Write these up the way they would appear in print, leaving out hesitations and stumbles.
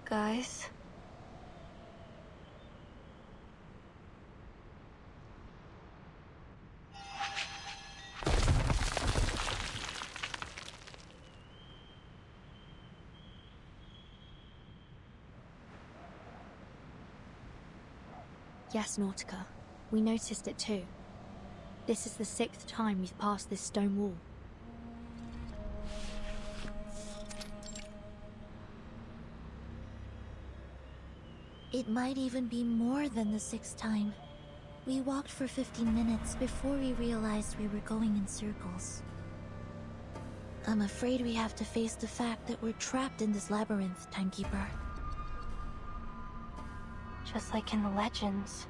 Guys? Yes, Nautica. We noticed it too. This is the 6th time we've passed this stone wall. It might even be more than the 6th time. We walked for 15 minutes before we realized we were going in circles. I'm afraid we have to face the fact that we're trapped in this labyrinth, Timekeeper. Just like in the legends.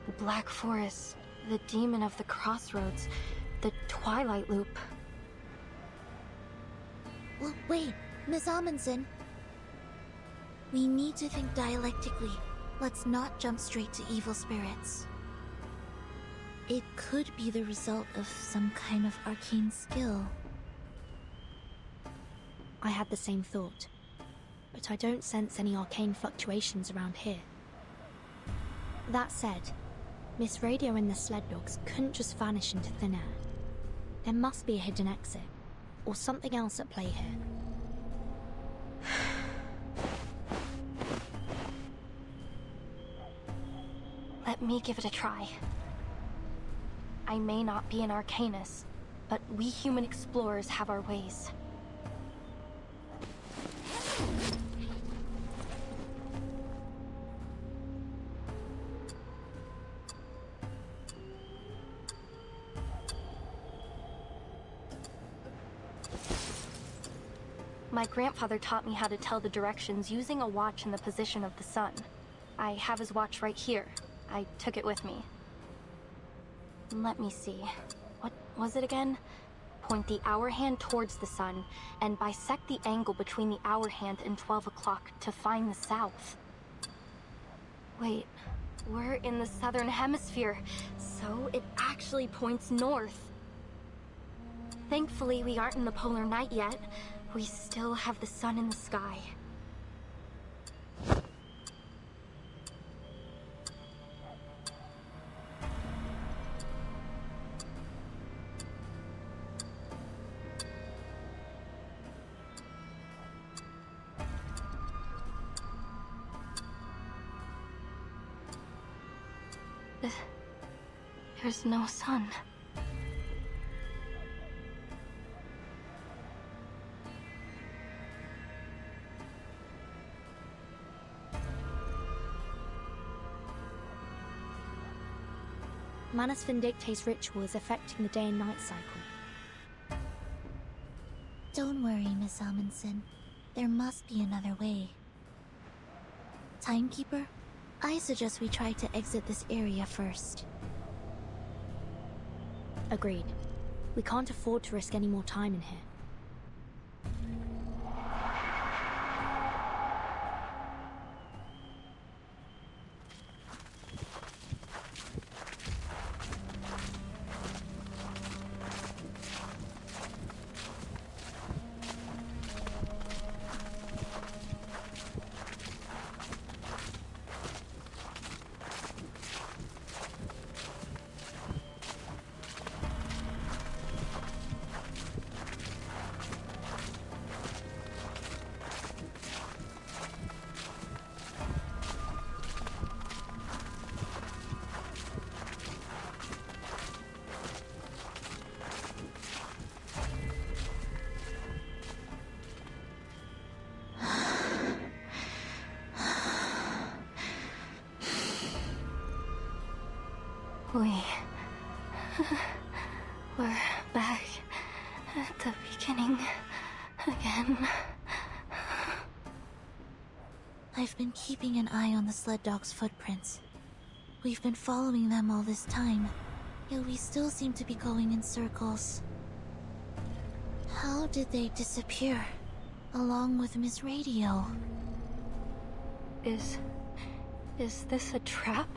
The Black Forest, the Demon of the Crossroads, the Twilight Loop. Well, wait, Miss Amundsen. We need to think dialectically. Let's not jump straight to evil spirits. It could be the result of some kind of arcane skill. I had the same thought, but I don't sense any arcane fluctuations around here. That said, Miss Radio and the sled dogs couldn't just vanish into thin air. There must be a hidden exit, or something else at play here. Let me give it a try. I may not be an arcanist, but we human explorers have our ways. My grandfather taught me how to tell the directions using a watch and the position of the sun. I have his watch right here. I took it with me. Let me see. What was it again? Point the hour hand towards the sun, and bisect the angle between the hour hand and 12 o'clock to find the south. Wait, we're in the southern hemisphere, so it actually points north. Thankfully, we aren't in the polar night yet. We still have the sun in the sky. There's no sun. Manus Vindicte's ritual is affecting the day and night cycle. Don't worry, Miss Amundsen. There must be another way. Timekeeper, I suggest we try to exit this area first. Agreed. We can't afford to risk any more time in here. We're back at the beginning again. I've been keeping an eye on the sled dog's footprints. We've been following them all this time, yet we still seem to be going in circles. How did they disappear, along with Miss Radio? Is this a trap?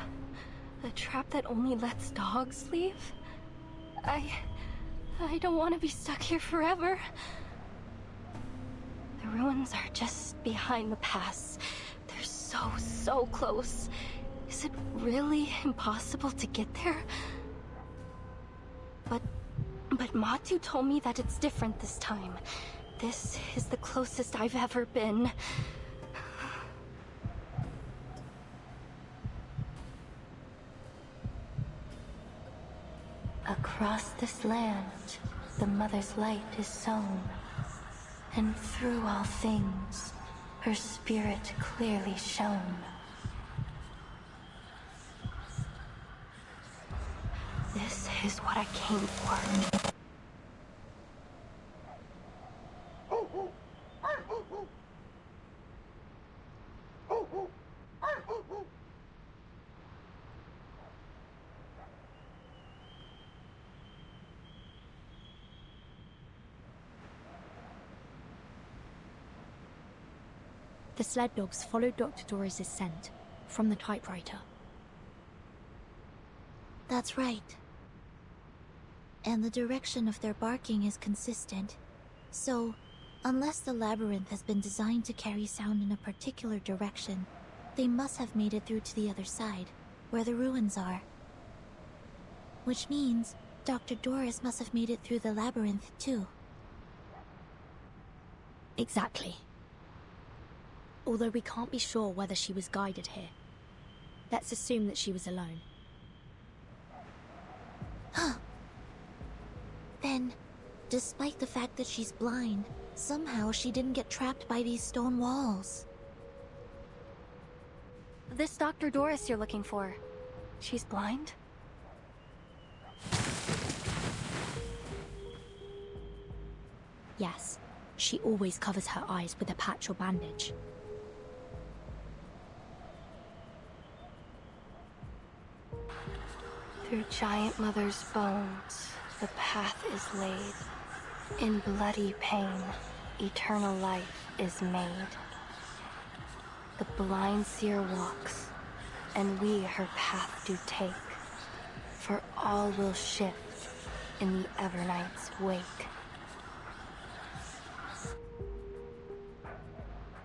A trap that only lets dogs leave? I don't want to be stuck here forever. The ruins are just behind the pass. They're so close. Is it really impossible to get there? But Matu told me that it's different this time. This is the closest I've ever been. Across this land, the Mother's light is sown, and through all things, her spirit clearly shone. This is what I came for. The sled dogs followed Dr. Dores' scent from the typewriter. That's right. And the direction of their barking is consistent. So, unless the labyrinth has been designed to carry sound in a particular direction, they must have made it through to the other side, where the ruins are. Which means Dr. Dores must have made it through the labyrinth too. Exactly. Although we can't be sure whether she was guided here. Let's assume that she was alone. Then, despite the fact that she's blind, somehow she didn't get trapped by these stone walls. This Dr. Dores you're looking for, she's blind? Yes, she always covers her eyes with a patch or bandage. Through Giant Mother's bones, the path is laid. In bloody pain, eternal life is made. The blind seer walks, and we her path do take. For all will shift in the Evernight's wake.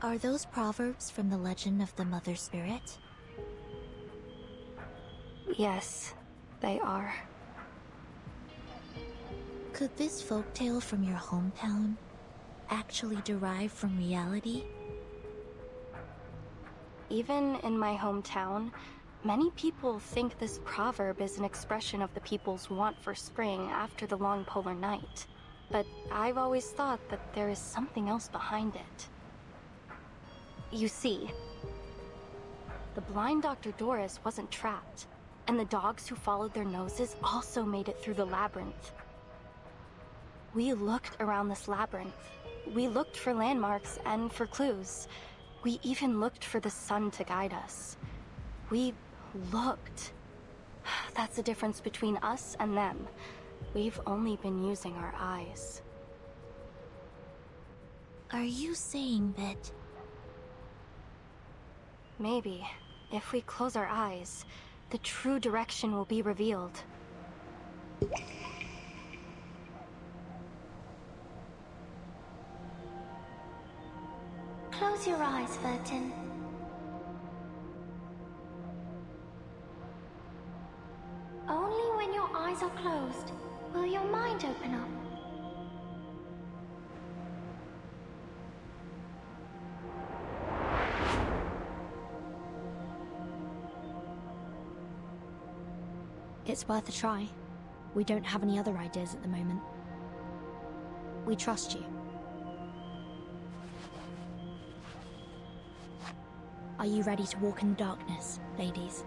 Are those proverbs from the legend of the Mother Spirit? Yes, they are. Could this folktale from your hometown actually derive from reality? Even in my hometown, many people think this proverb is an expression of the people's want for spring after the long polar night. But I've always thought that there is something else behind it. You see, the blind Dr. Dores wasn't trapped, and the dogs who followed their noses also made it through the labyrinth. We looked around this labyrinth. We looked for landmarks and for clues. We even looked for the sun to guide us. We looked. That's the difference between us and them. We've only been using our eyes. Are you saying that... Maybe, if we close our eyes, the true direction will be revealed. Close your eyes, Vertin. Only when your eyes are closed will your mind open up. It's worth a try. We don't have any other ideas at the moment. We trust you. Are you ready to walk in the darkness, ladies?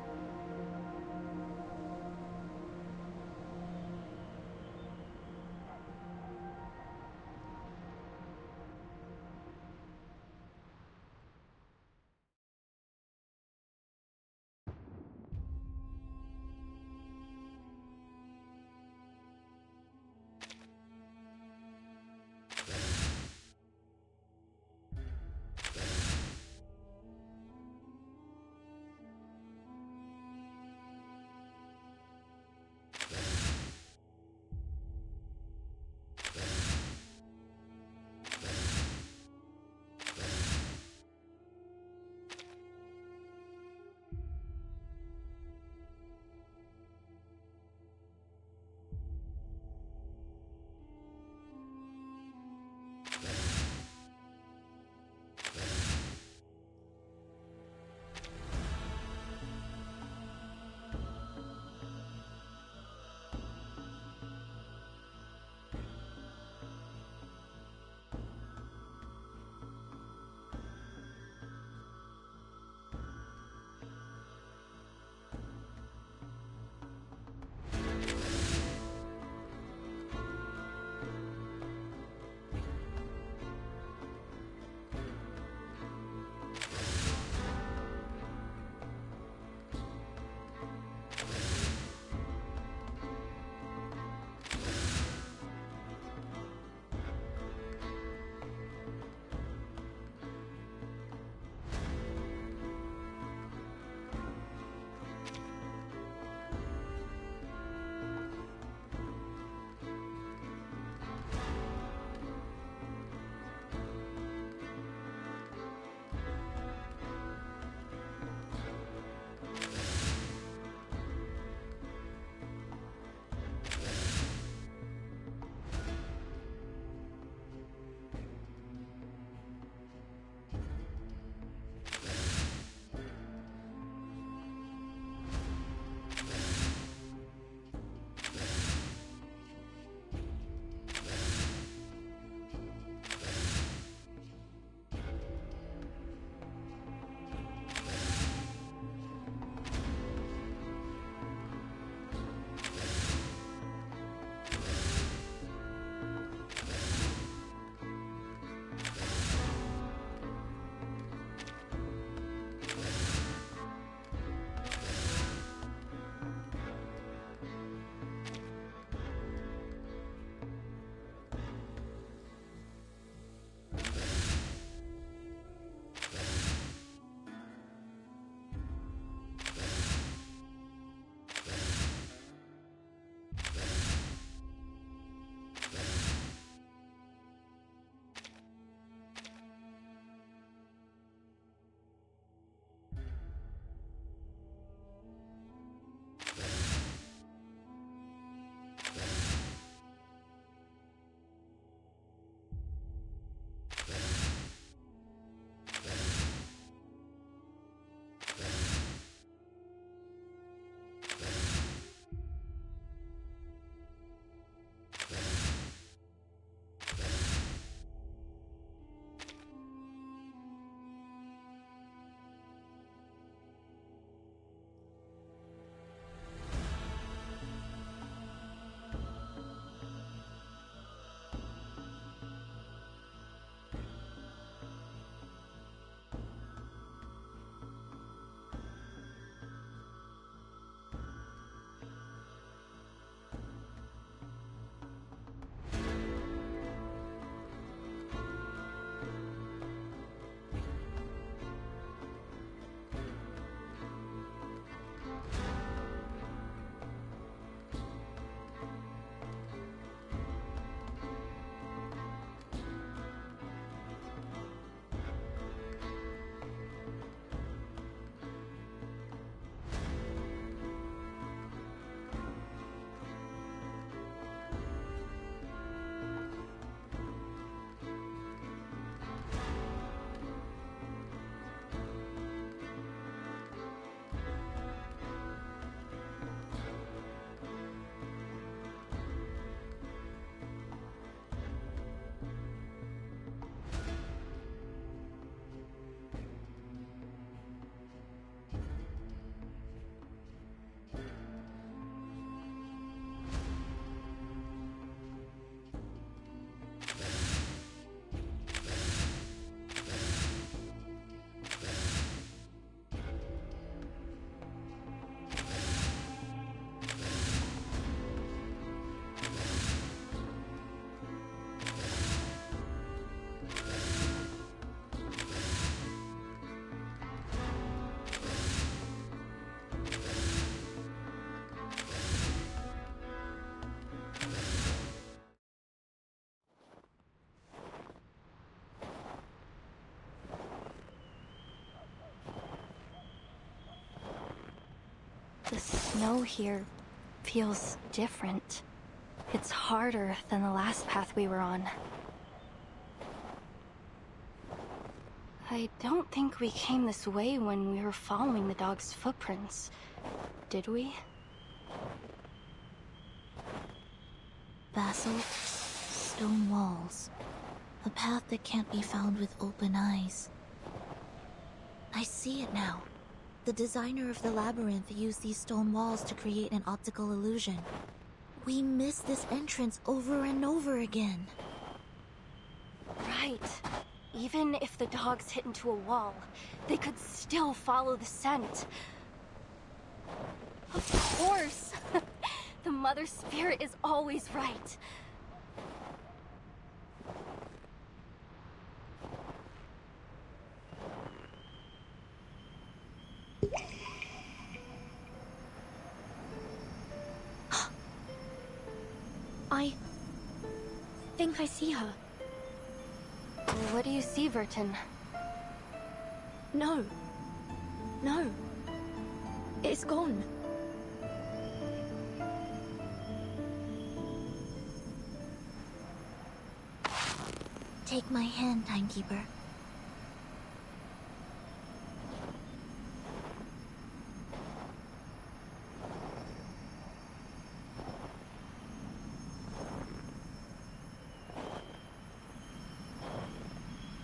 The snow here feels different. It's harder than the last path we were on. I don't think we came this way when we were following the dog's footprints, did we? Basalt, stone walls. A path that can't be found with open eyes. I see it now. The designer of the labyrinth used these stone walls to create an optical illusion. We missed this entrance over and over again. Right. Even if the dogs hit into a wall, they could still follow the scent. Of course! The Mother Spirit is always right. I think I see her. What do you see, Vertin? No. No. It's gone. Take my hand, Timekeeper.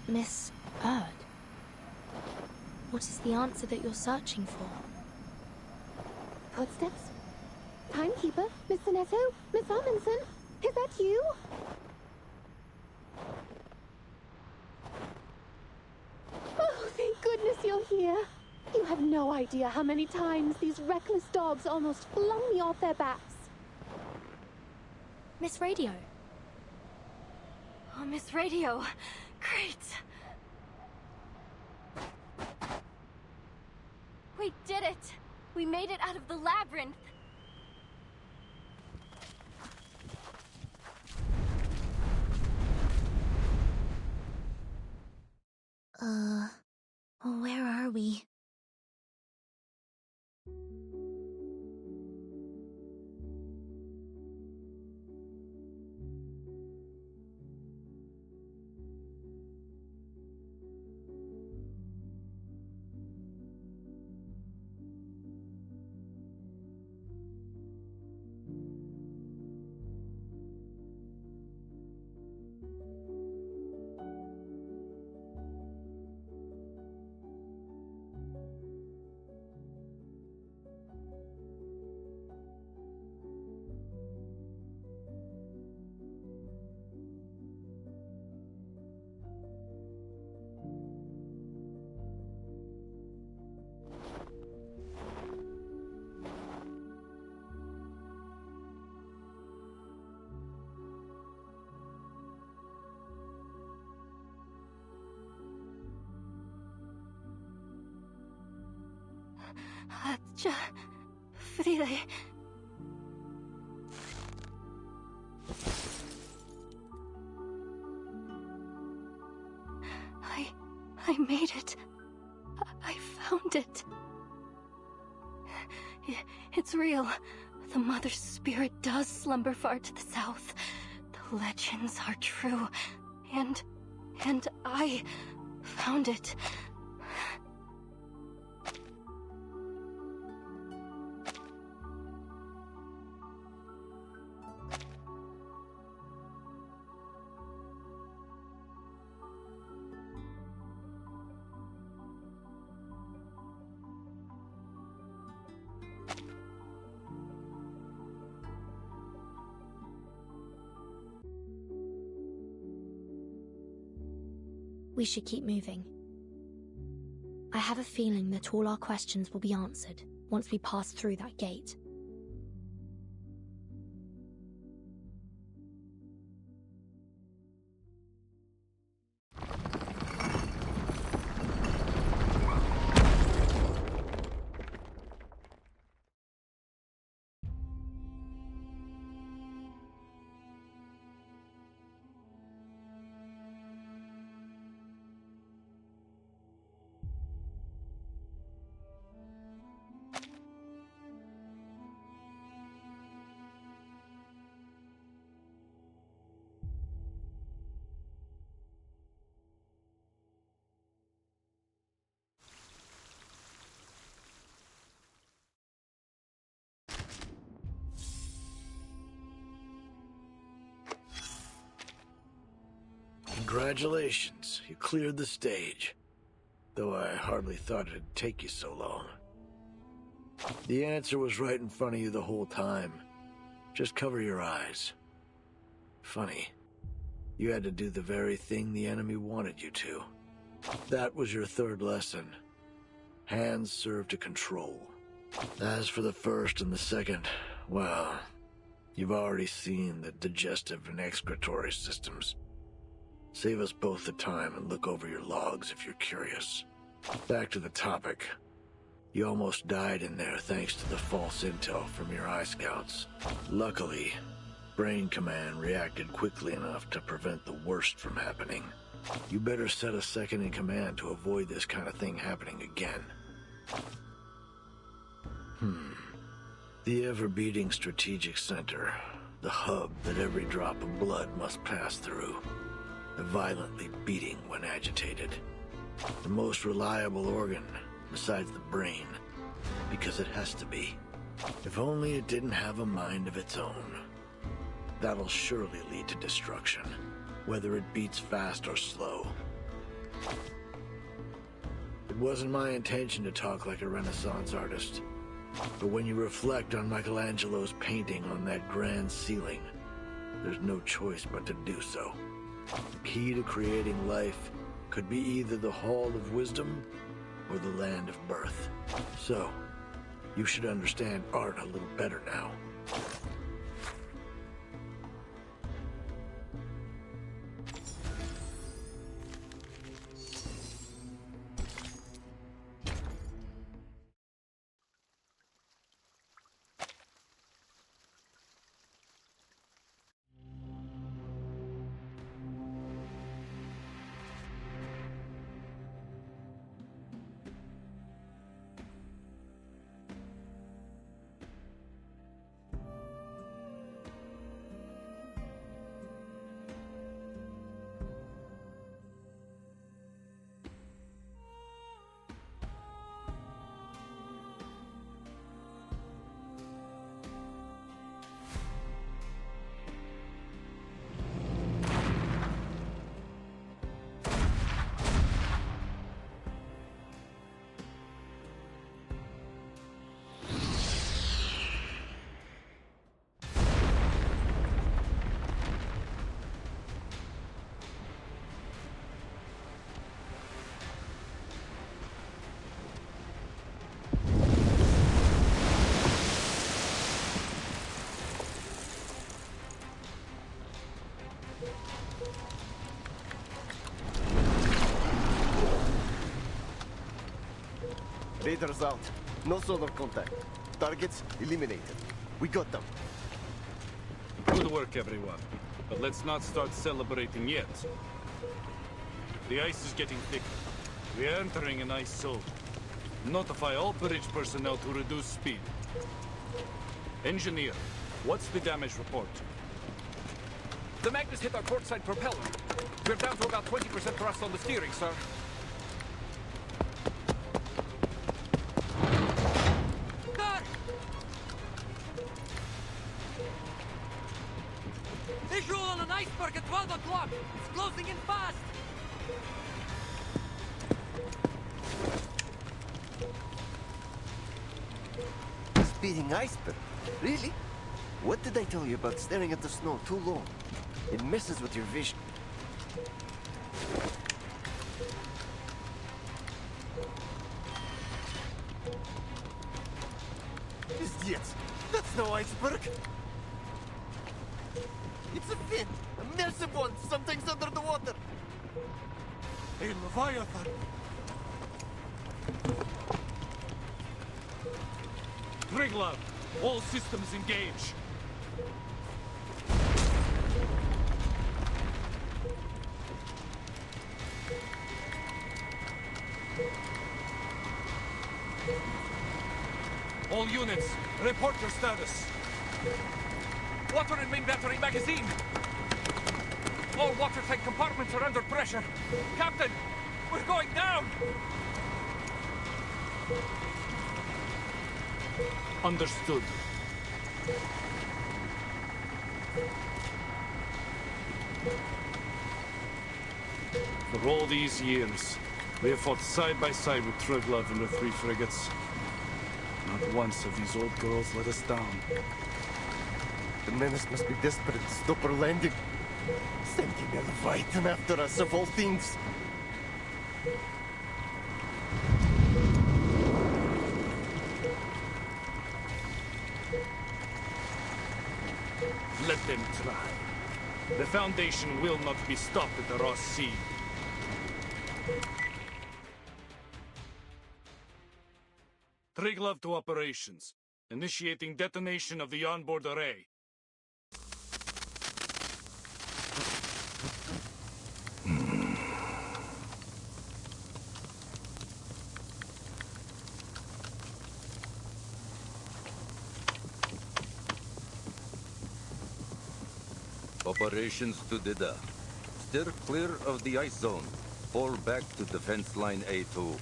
Miss Erd? What is the answer that you're searching for? Footsteps? Timekeeper? Miss Sinetto? Miss Amundsen? Is that you? Oh, thank goodness you're here. You have no idea how many times these reckless dogs almost flung me off their backs. Miss Radio. Oh, Miss Radio. Great. We did it! We made it out of the labyrinth! Where are we? Frile. I made it. I found it. It's real. The Mother Spirit does slumber far to the south. The legends are true. And I found it. We should keep moving. I have a feeling that all our questions will be answered once we pass through that gate. Congratulations, you cleared the stage. Though I hardly thought it'd take you so long. The answer was right in front of you the whole time. Just cover your eyes. Funny, you had to do the very thing the enemy wanted you to. That was your third lesson. Hands serve to control. As for the first and the second, well, you've already seen the digestive and excretory systems. Save us both the time and look over your logs if you're curious. Back to the topic. You almost died in there thanks to the false intel from your eye scouts. Luckily, Brain Command reacted quickly enough to prevent the worst from happening. You better set a second in command to avoid this kind of thing happening again. The ever-beating strategic center, the hub that every drop of blood must pass through, violently beating when agitated. The most reliable organ, besides the brain, because it has to be. If only it didn't have a mind of its own. That'll surely lead to destruction, whether it beats fast or slow. It wasn't my intention to talk like a Renaissance artist, but when you reflect on Michelangelo's painting on that grand ceiling, there's no choice but to do so. The key to creating life could be either the Hall of Wisdom or the Land of Birth. So, you should understand art a little better now. Raiders out. No sonar contact. Targets eliminated. We got them. Good work, everyone. But let's not start celebrating yet. The ice is getting thicker. We are entering an ice zone. Notify all bridge personnel to reduce speed. Engineer, what's the damage report? The Magnus hit our portside propeller. We're down to about 20% thrust on the steering, sir. Visual on an iceberg at 12 o'clock! It's closing in fast! Speeding iceberg? Really? What did I tell you about staring at the snow too long? It messes with your vision. Idiots! That's no iceberg! It's a fin! A massive one! Something's under the water! A Leviathan! Triglav, all systems engage. All units, report your status. Water in main battery magazine. All watertight compartments are under pressure. Captain, we're going down! Understood. For all these years, we have fought side by side with Triglav and the 3 frigates. Not once have these old girls let us down. The menace must be desperate to stop our landing. Sending a Leviathan after us of all things. Let them try. The Foundation will not be stopped at the Ross Sea. Triglav to operations. Initiating detonation of the onboard array. Operations to Dida. Steer clear of the ice zone. Fall back to defense line A2.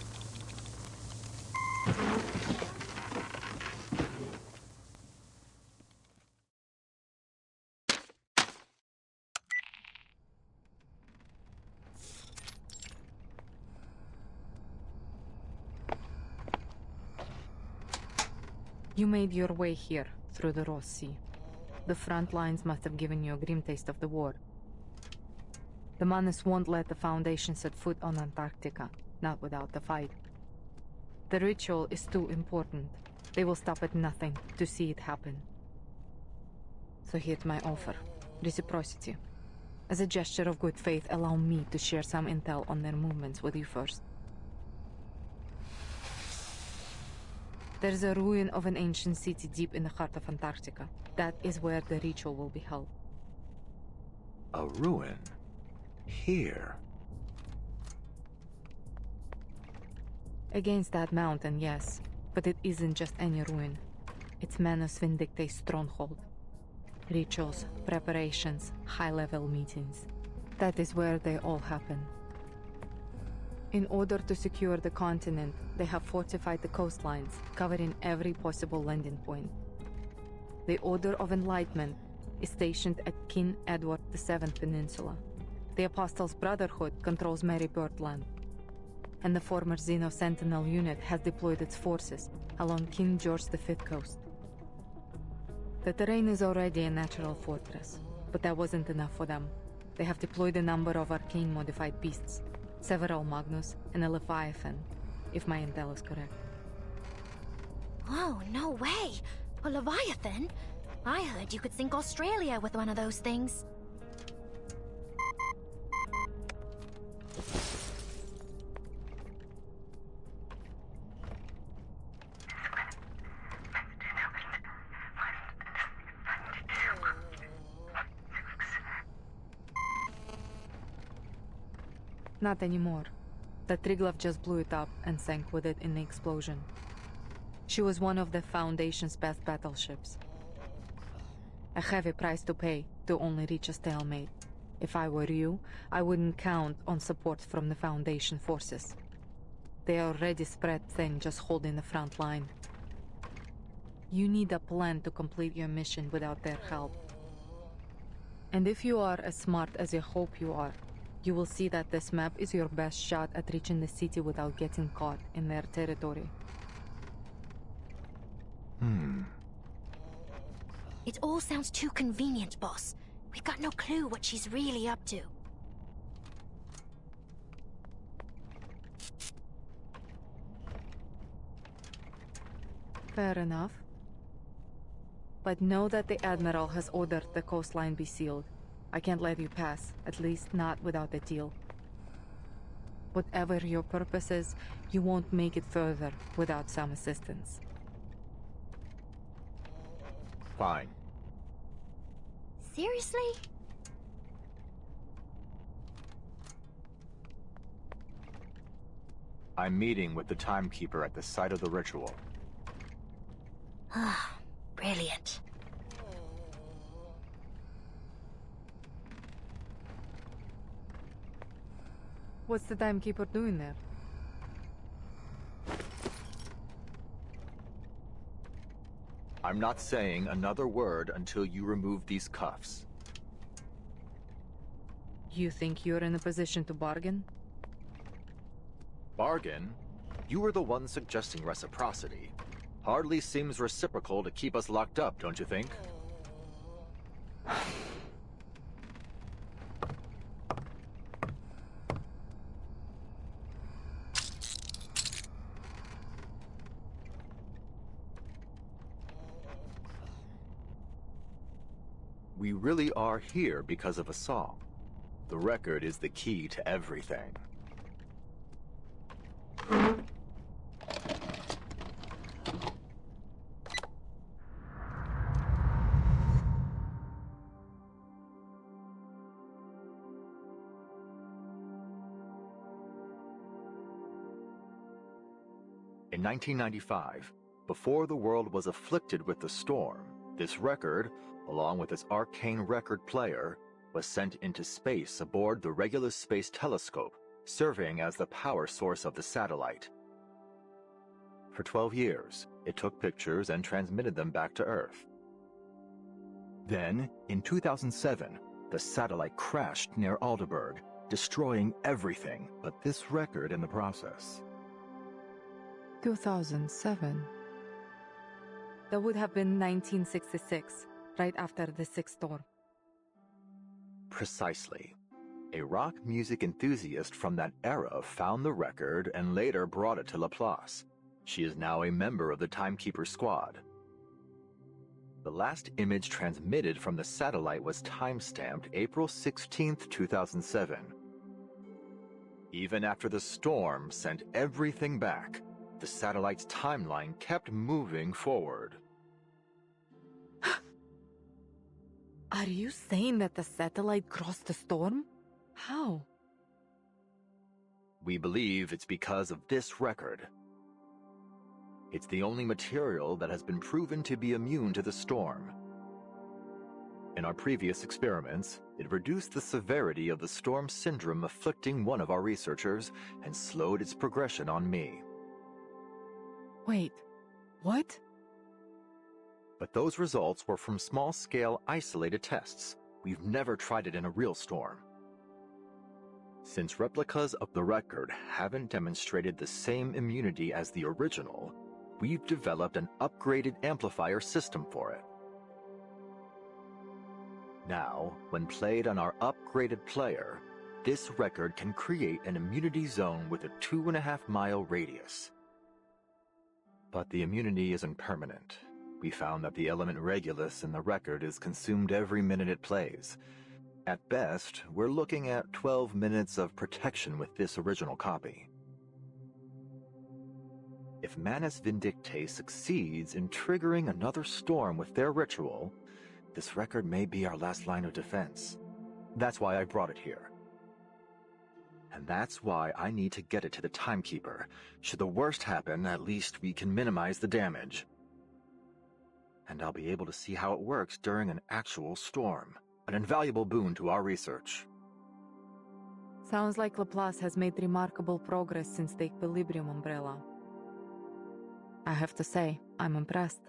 You made your way here, through the Ross Sea. The front lines must have given you a grim taste of the war. The Manus won't let the Foundation set foot on Antarctica, not without the fight. The ritual is too important. They will stop at nothing to see it happen. So here's my offer. Reciprocity. As a gesture of good faith, allow me to share some intel on their movements with you first. There's a ruin of an ancient city deep in the heart of Antarctica. That is where the ritual will be held. A ruin? Here? Against that mountain, yes. But it isn't just any ruin. It's Manus Vindictae's stronghold. Rituals, preparations, high-level meetings. That is where they all happen. In order to secure the continent, they have fortified the coastlines, covering every possible landing point. The Order of Enlightenment is stationed at King Edward VII Peninsula. The Apostles' Brotherhood controls Mary Birdland. And the former Xeno Sentinel unit has deployed its forces along King George V coast. The terrain is already a natural fortress, but that wasn't enough for them. They have deployed a number of arcane-modified beasts, several Magnus and a Leviathan, if my intel is correct. Oh, no way! A Leviathan? I heard you could sink Australia with one of those things. Not anymore. The Triglav just blew it up and sank with it in the explosion. She was one of the Foundation's best battleships. A heavy price to pay to only reach a stalemate. If I were you, I wouldn't count on support from the Foundation forces. They are already spread thin, just holding the front line. You need a plan to complete your mission without their help. And if you are as smart as you hope you are, you will see that this map is your best shot at reaching the city without getting caught in their territory. It all sounds too convenient, boss. We've got no clue what she's really up to. Fair enough. But know that the Admiral has ordered the coastline be sealed. I can't let you pass, at least not without a deal. Whatever your purpose is, you won't make it further without some assistance. Fine. Seriously? I'm meeting with the Timekeeper at the site of the ritual. Ah, brilliant. What's the Timekeeper doing there? I'm not saying another word until you remove these cuffs. You think you're in a position to bargain? Bargain? You were the one suggesting reciprocity. Hardly seems reciprocal to keep us locked up, don't you think? We really are here because of a song. The record is the key to everything. In 1995, before the world was afflicted with the storm, this record, along with its arcane record player, was sent into space aboard the Regulus Space Telescope, serving as the power source of the satellite. For 12 years, it took pictures and transmitted them back to Earth. Then, in 2007, the satellite crashed near Aldeburgh, destroying everything but this record in the process. 2007. That would have been 1966, right after the sixth storm. Precisely. A rock music enthusiast from that era found the record and later brought it to Laplace. She is now a member of the Timekeeper Squad. The last image transmitted from the satellite was time-stamped April 16, 2007. Even after the storm sent everything back, the satellite's timeline kept moving forward. Are you saying that the satellite crossed the storm? How? We believe it's because of this record. It's the only material that has been proven to be immune to the storm. In our previous experiments, it reduced the severity of the storm syndrome afflicting one of our researchers and slowed its progression on me. Wait, what? But those results were from small-scale isolated tests. We've never tried it in a real storm. Since replicas of the record haven't demonstrated the same immunity as the original, we've developed an upgraded amplifier system for it. Now, when played on our upgraded player, this record can create an immunity zone with a 2.5-mile radius. But the immunity isn't permanent. We found that the element Regulus in the record is consumed every minute it plays. At best, we're looking at 12 minutes of protection with this original copy. If Manus Vindictae succeeds in triggering another storm with their ritual, this record may be our last line of defense. That's why I brought it here. And that's why I need to get it to the Timekeeper. Should the worst happen, at least we can minimize the damage. And I'll be able to see how it works during an actual storm. An invaluable boon to our research. Sounds like Laplace has made remarkable progress since the Equilibrium umbrella. I have to say, I'm impressed.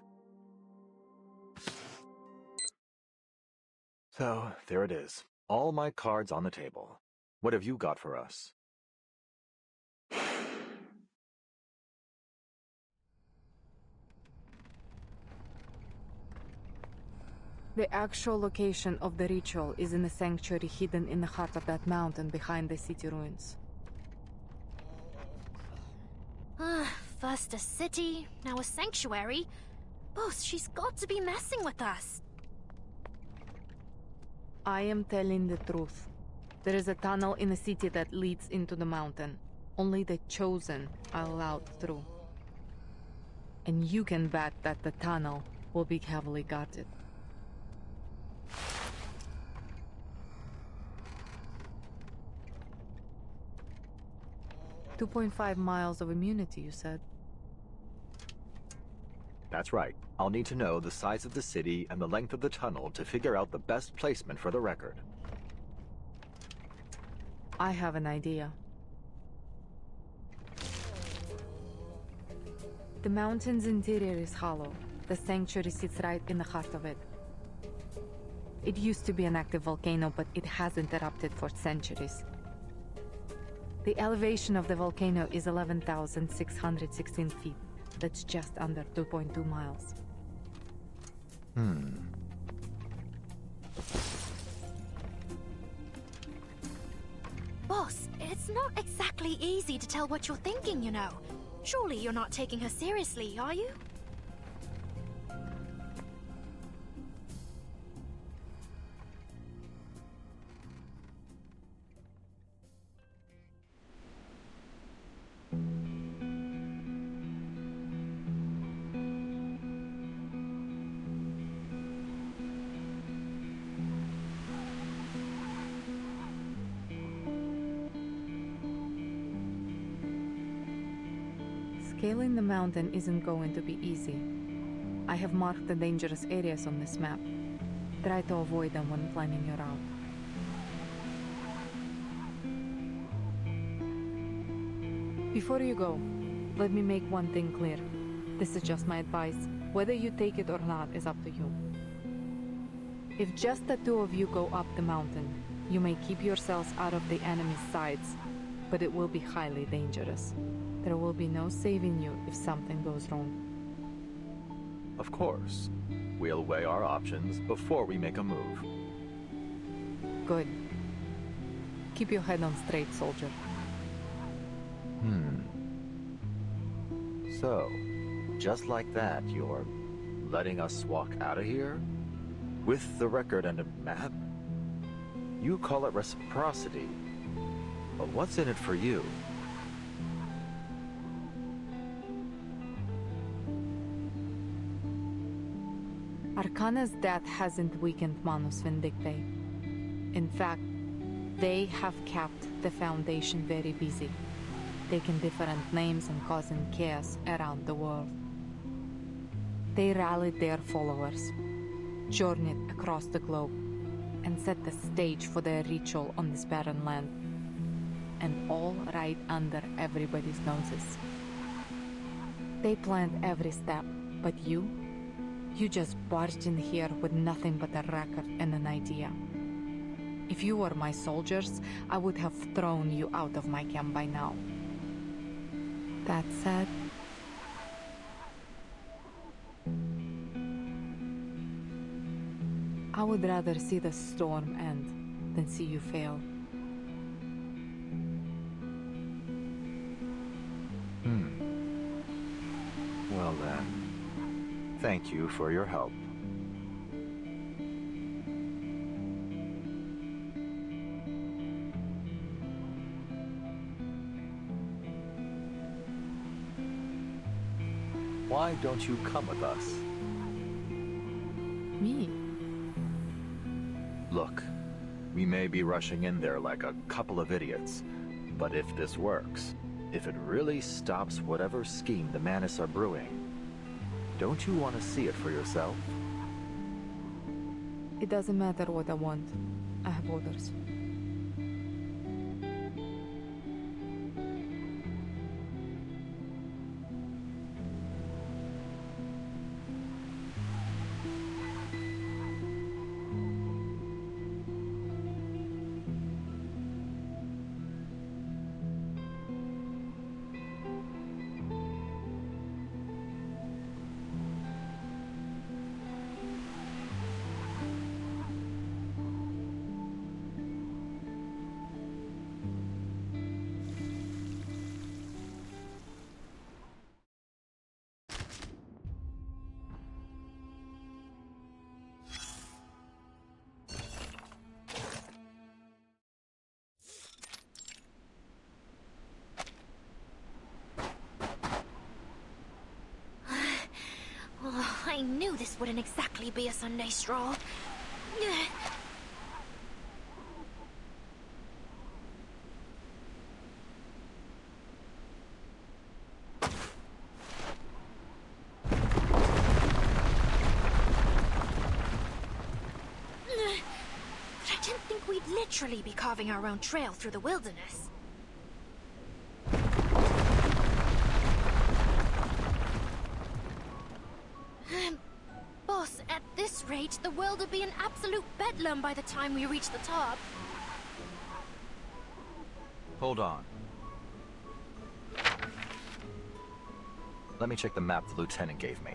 So, there it is. All my cards on the table. What have you got for us? The actual location of the ritual is in a sanctuary hidden in the heart of that mountain behind the city ruins. First a city, now a sanctuary. Boss, she's got to be messing with us. I am telling the truth. There is a tunnel in the city that leads into the mountain. Only the chosen are allowed through. And you can bet that the tunnel will be heavily guarded. .5 miles of immunity, you said? That's right. I'll need to know the size of the city and the length of the tunnel to figure out the best placement for the record. I have an idea. The mountain's interior is hollow. The sanctuary sits right in the heart of it. It used to be an active volcano, but it hasn't erupted for centuries. The elevation of the volcano is 11,616 feet. That's just under 2.2 miles. Boss, it's not exactly easy to tell what you're thinking, you know. Surely you're not taking her seriously, are you? Scaling the mountain isn't going to be easy. I have marked the dangerous areas on this map. Try to avoid them when planning your route. Before you go, let me make one thing clear. This is just my advice. Whether you take it or not is up to you. If just the two of you go up the mountain, you may keep yourselves out of the enemy's sights, but it will be highly dangerous. There will be no saving you if something goes wrong. Of course. We'll weigh our options before we make a move. Good. Keep your head on straight, soldier. So, just like that, you're letting us walk out of here? With the record and a map? You call it reciprocity. But what's in it for you? Arcana's death hasn't weakened Manus Vindictae. In fact, they have kept the Foundation very busy, taking different names and causing chaos around the world. They rallied their followers, journeyed across the globe, and set the stage for their ritual on this barren land. And all right under everybody's noses. They planned every step, but you just barged in here with nothing but a record and an idea. If you were my soldiers, I would have thrown you out of my camp by now. That said, I would rather see the storm end than see you fail. Well then, thank you for your help. Why don't you come with us? Me? Look, we may be rushing in there like a couple of idiots, but if this works, if it really stops whatever scheme the Manus are brewing, don't you want to see it for yourself? It doesn't matter what I want. I have orders. I knew this wouldn't exactly be a Sunday stroll. I didn't think we'd literally be carving our own trail through the wilderness. Boss, at this rate, the world will be an absolute bedlam by the time we reach the top. Hold on. Let me check the map the lieutenant gave me.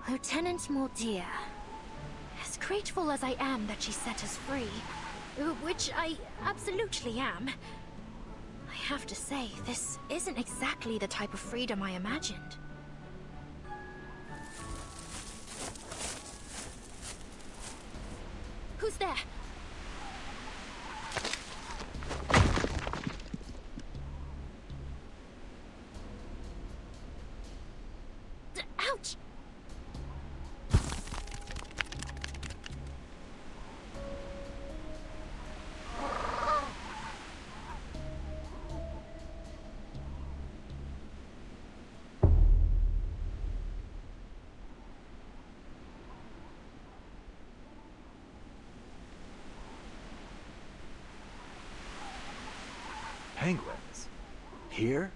Lieutenant Moldier. As grateful as I am that she set us free, which I absolutely am, I have to say, this isn't exactly the type of freedom I imagined. Who's there? Ouch! Penguins? Here?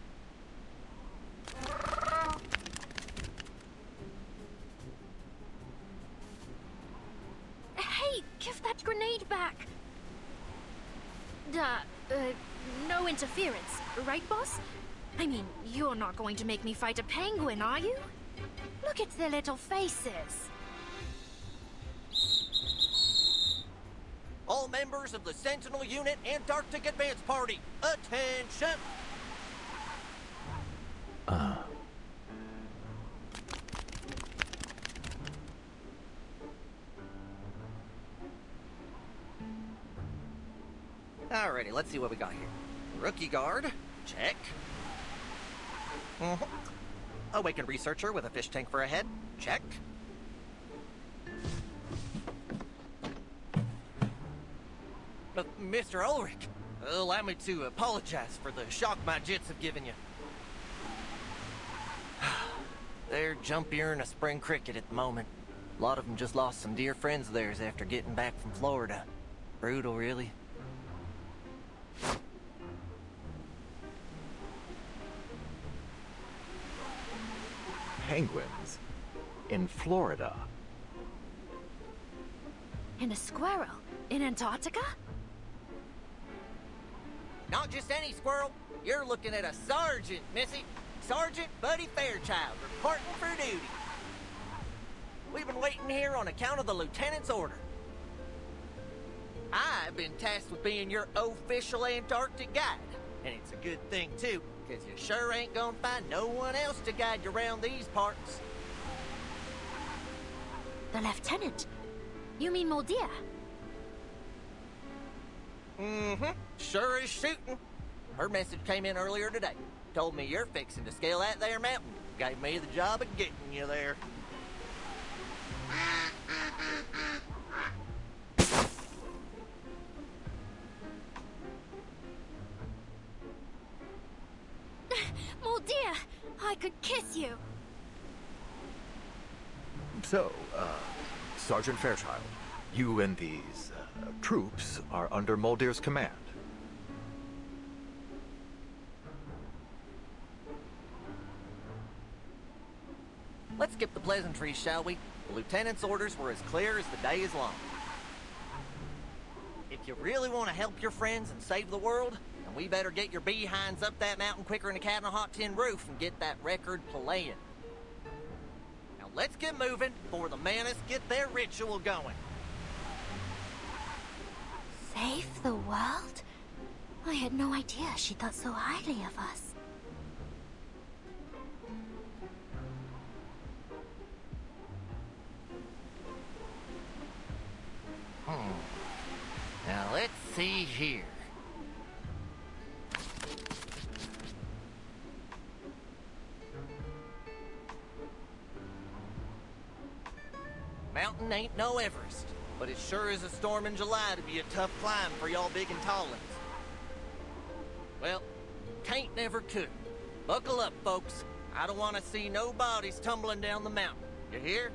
Hey, give that grenade back! No interference, right, boss? I mean, you're not going to make me fight a penguin, are you? Look at their little faces. All members of the Sentinel Unit Antarctic Advance Party, attention! Alrighty, let's see what we got here. Rookie guard, check. Awakened researcher with a fish tank for a head, check. Mr. Ulrich, allow me to apologize for the shock my jets have given you. They're jumpier than a spring cricket at the moment. A lot of them just lost some dear friends of theirs after getting back from Florida. Brutal, really. Penguins? In Florida? And a squirrel in Antarctica? Not just any squirrel. You're looking at a sergeant, Missy. Sergeant Buddy Fairchild, reporting for duty. We've been waiting here on account of the lieutenant's order. I've been tasked with being your official Antarctic guide. And it's a good thing, too, because you sure ain't gonna find no one else to guide you around these parts. The lieutenant? You mean Moldier? Sure is shooting. Her message came in earlier today. Told me you're fixing to scale that there mountain. Gave me the job of getting you there. Moldier, I could kiss you. So, Sergeant Fairchild, you and these troops are under Moldier's command. Let's skip the pleasantries, shall we? The lieutenant's orders were as clear as the day is long. If you really want to help your friends and save the world, then we better get your behinds up that mountain quicker than a cat on a hot tin roof and get that record playing. Now let's get moving before the Manus get their ritual going. Save the world? I had no idea she thought so highly of us. Now let's see here. Mountain ain't no Everest, but it sure is a storm in July to be a tough climb for y'all big and tall ones. Well, can't never could. Buckle up, folks. I don't want to see no bodies tumbling down the mountain. You hear?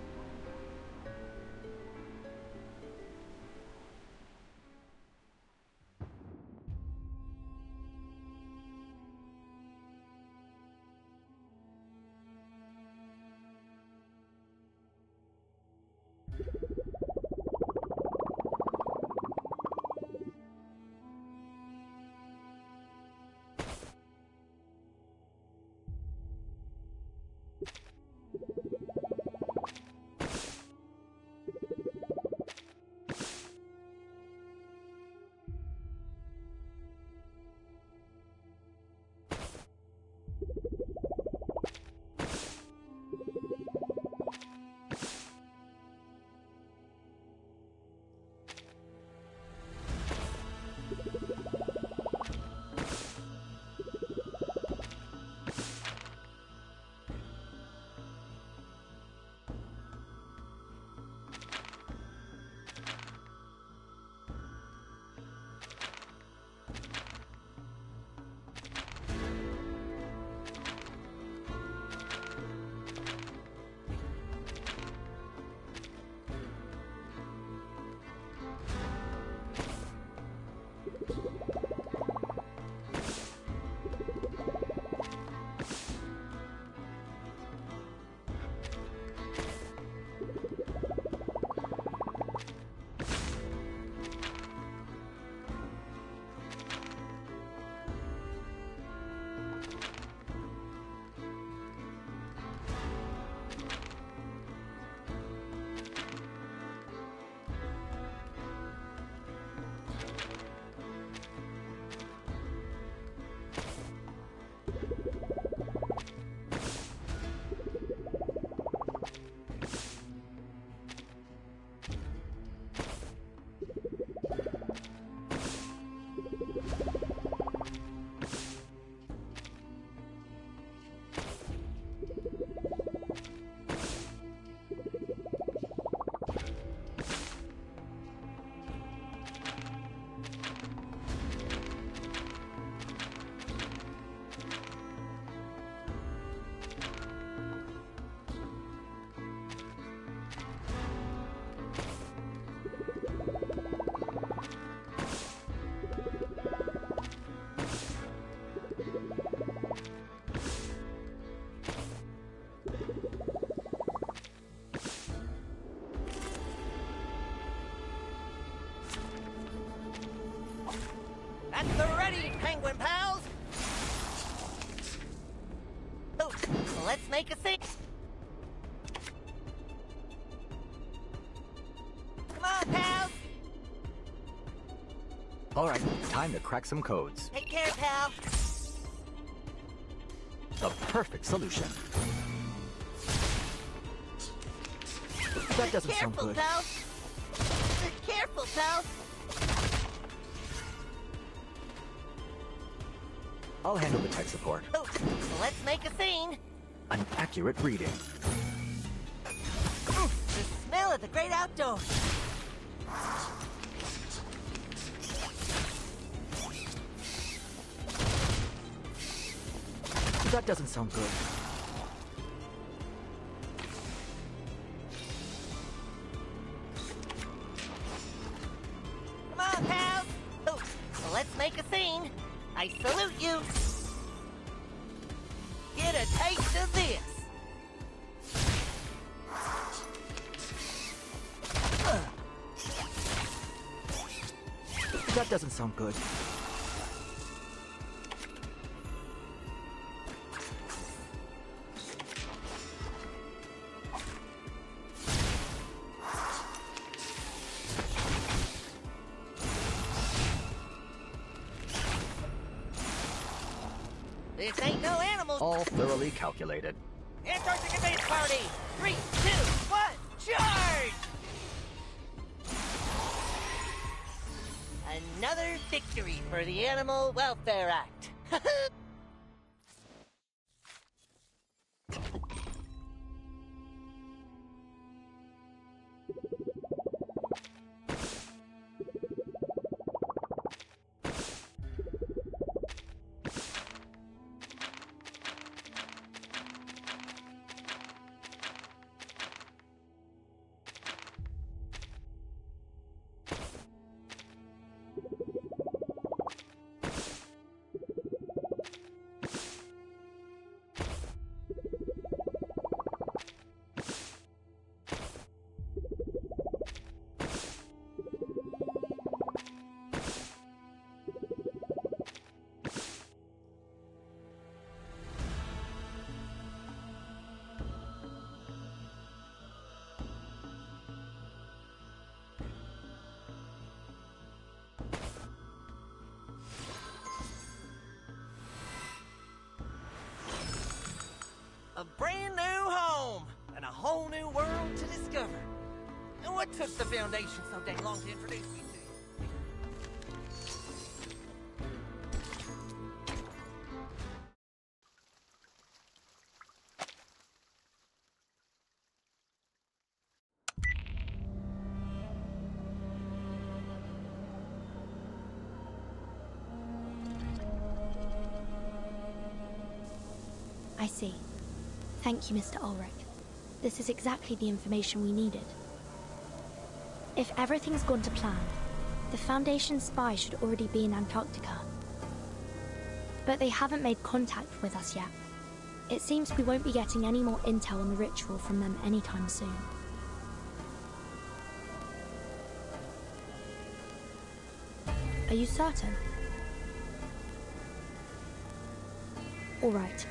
At the ready, penguin pals! Oh, let's make a scene. Come on, pals! All right, time to crack some codes. Take care, pal. The perfect solution. That doesn't sound Careful, good. pal. Careful, pal. I'll handle the tech support. Oh, let's make a scene. An accurate reading. The smell of the great outdoors. That doesn't sound good. Come on, pals. Oh, let's make a scene. I salute you. Get a taste of this. That doesn't sound good. This ain't no animal. All thoroughly calculated. Antarctic advance party. 3, 2, 1, charge! Another victory for the Animal Welfare Act. A brand new home and a whole new world to discover. And what took the Foundation so dang long to introduce me to? I see. Thank you, Mr. Ulrich. This is exactly the information we needed. If everything's gone to plan, the Foundation spy should already be in Antarctica. But they haven't made contact with us yet. It seems we won't be getting any more intel on the ritual from them anytime soon. Are you certain? All right.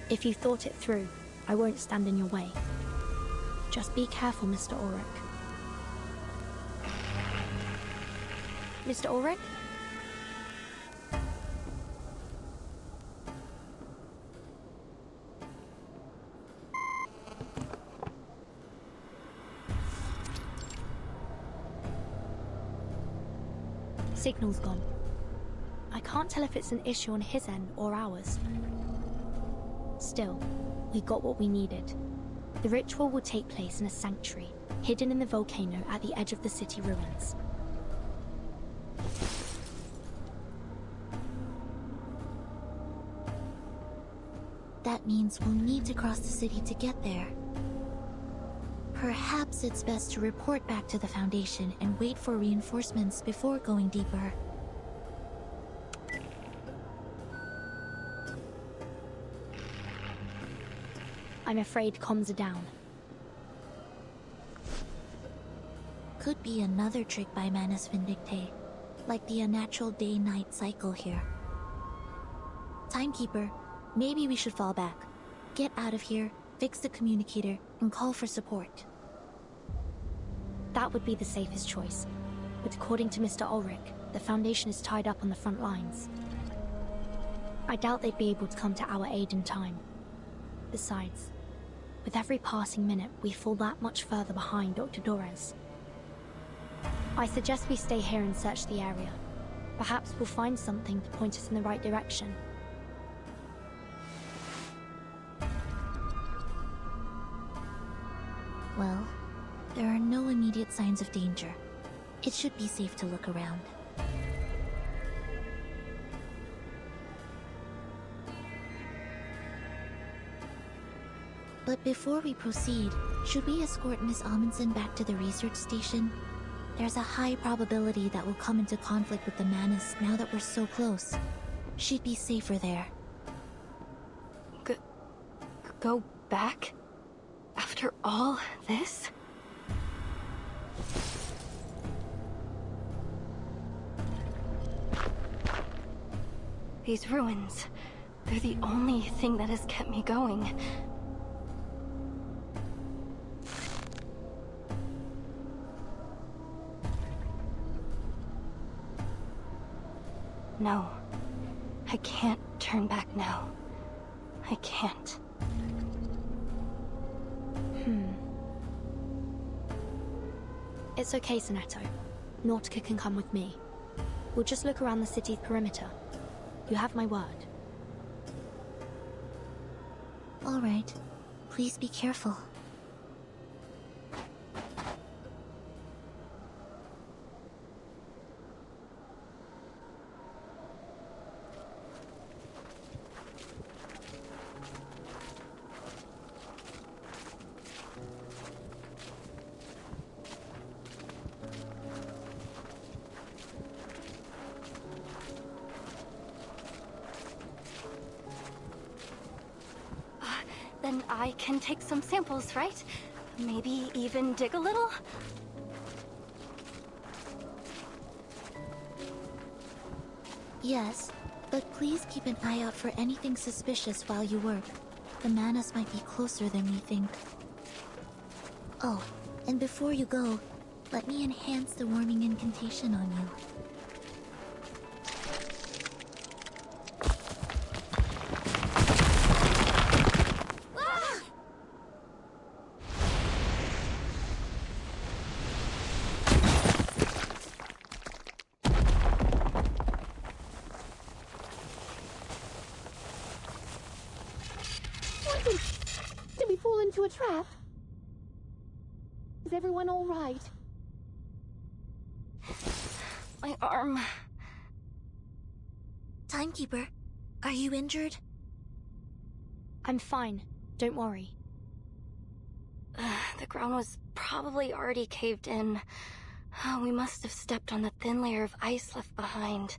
If you thought it through, I won't stand in your way. Just be careful, Mr. Ulrich. Mr. Ulrich? Signal's gone. I can't tell if it's an issue on his end or ours. Still, we got what we needed. The ritual will take place in a sanctuary, hidden in the volcano at the edge of the city ruins. That means we'll need to cross the city to get there. Perhaps it's best to report back to the Foundation and wait for reinforcements before going deeper. I'm afraid comms are down. Could be another trick by Manus Vindictae, like the unnatural day-night cycle here. Timekeeper, maybe we should fall back. Get out of here, fix the communicator, and call for support. That would be the safest choice. But according to Mr. Ulrich, the Foundation is tied up on the front lines. I doubt they'd be able to come to our aid in time. Besides, with every passing minute, we fall that much further behind Dr. Dores. I suggest we stay here and search the area. Perhaps we'll find something to point us in the right direction. Well, there are no immediate signs of danger. It should be safe to look around. But before we proceed, should we escort Miss Amundsen back to the research station? There's a high probability that we'll come into conflict with the Manus now that we're so close. She'd be safer there. Go back? After all this? These ruins, they're the only thing that has kept me going. No, I can't turn back now. I can't. It's okay, Sonetto. Nautica can come with me. We'll just look around the city's perimeter. You have my word. All right. Please be careful. Then I can take some samples, right? Maybe even dig a little? Yes, but please keep an eye out for anything suspicious while you work. The Manus might be closer than we think. Oh, and before you go, let me enhance the warming incantation on you. Did we fall into a trap? Is everyone all right? My arm. Timekeeper, are you injured? I'm fine. Don't worry. The ground was probably already caved in. We must have stepped on the thin layer of ice left behind.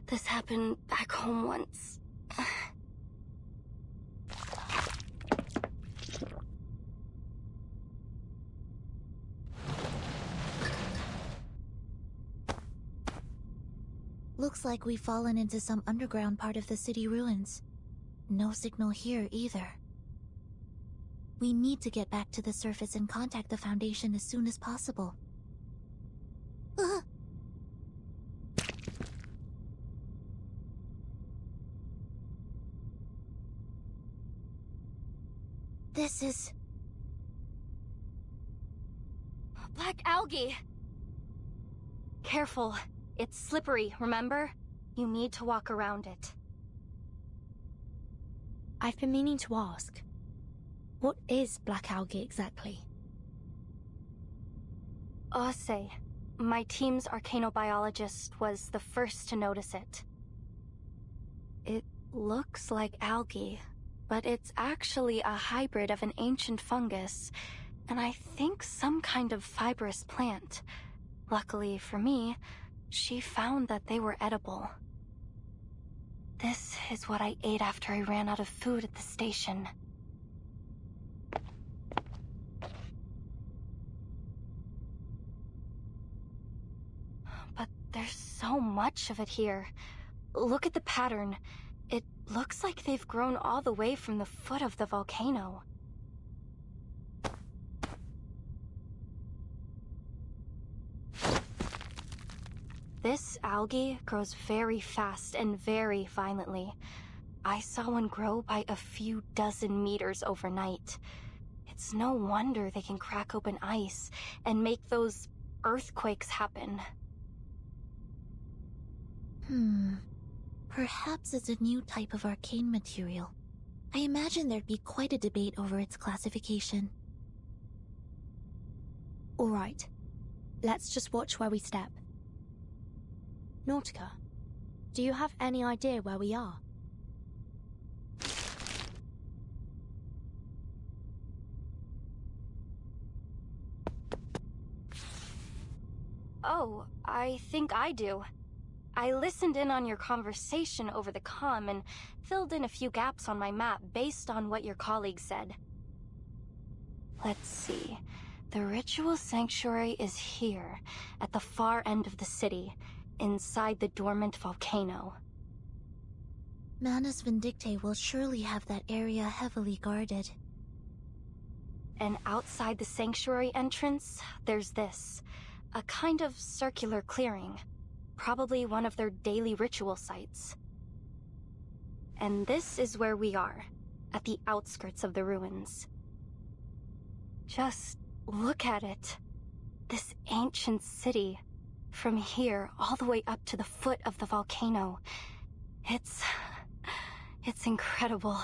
This happened back home once. Looks like we've fallen into some underground part of the city ruins. No signal here either. We need to get back to the surface and contact the Foundation as soon as possible. This is... Black algae! Careful. It's slippery, remember? You need to walk around it. I've been meaning to ask. What is black algae exactly? Ose, my team's arcanobiologist, was the first to notice it. It looks like algae, but it's actually a hybrid of an ancient fungus, and I think some kind of fibrous plant. Luckily for me, she found that they were edible. This is what I ate after I ran out of food at the station. But there's so much of it here. Look at the pattern. It looks like they've grown all the way from the foot of the volcano. This algae grows very fast and very violently. I saw one grow by a few dozen meters overnight. It's no wonder they can crack open ice and make those earthquakes happen. Perhaps it's a new type of arcane material. I imagine there'd be quite a debate over its classification. Alright, let's just watch where we step. Nautica, do you have any idea where we are? Oh, I think I do. I listened in on your conversation over the comm and filled in a few gaps on my map based on what your colleague said. Let's see. The ritual sanctuary is here, at the far end of the city, inside the dormant volcano. Manus Vindictae will surely have that area heavily guarded. And outside the sanctuary entrance, there's this. A kind of circular clearing. Probably one of their daily ritual sites. And this is where we are, at the outskirts of the ruins. Just look at it. This ancient city. From here, all the way up to the foot of the volcano. It's incredible.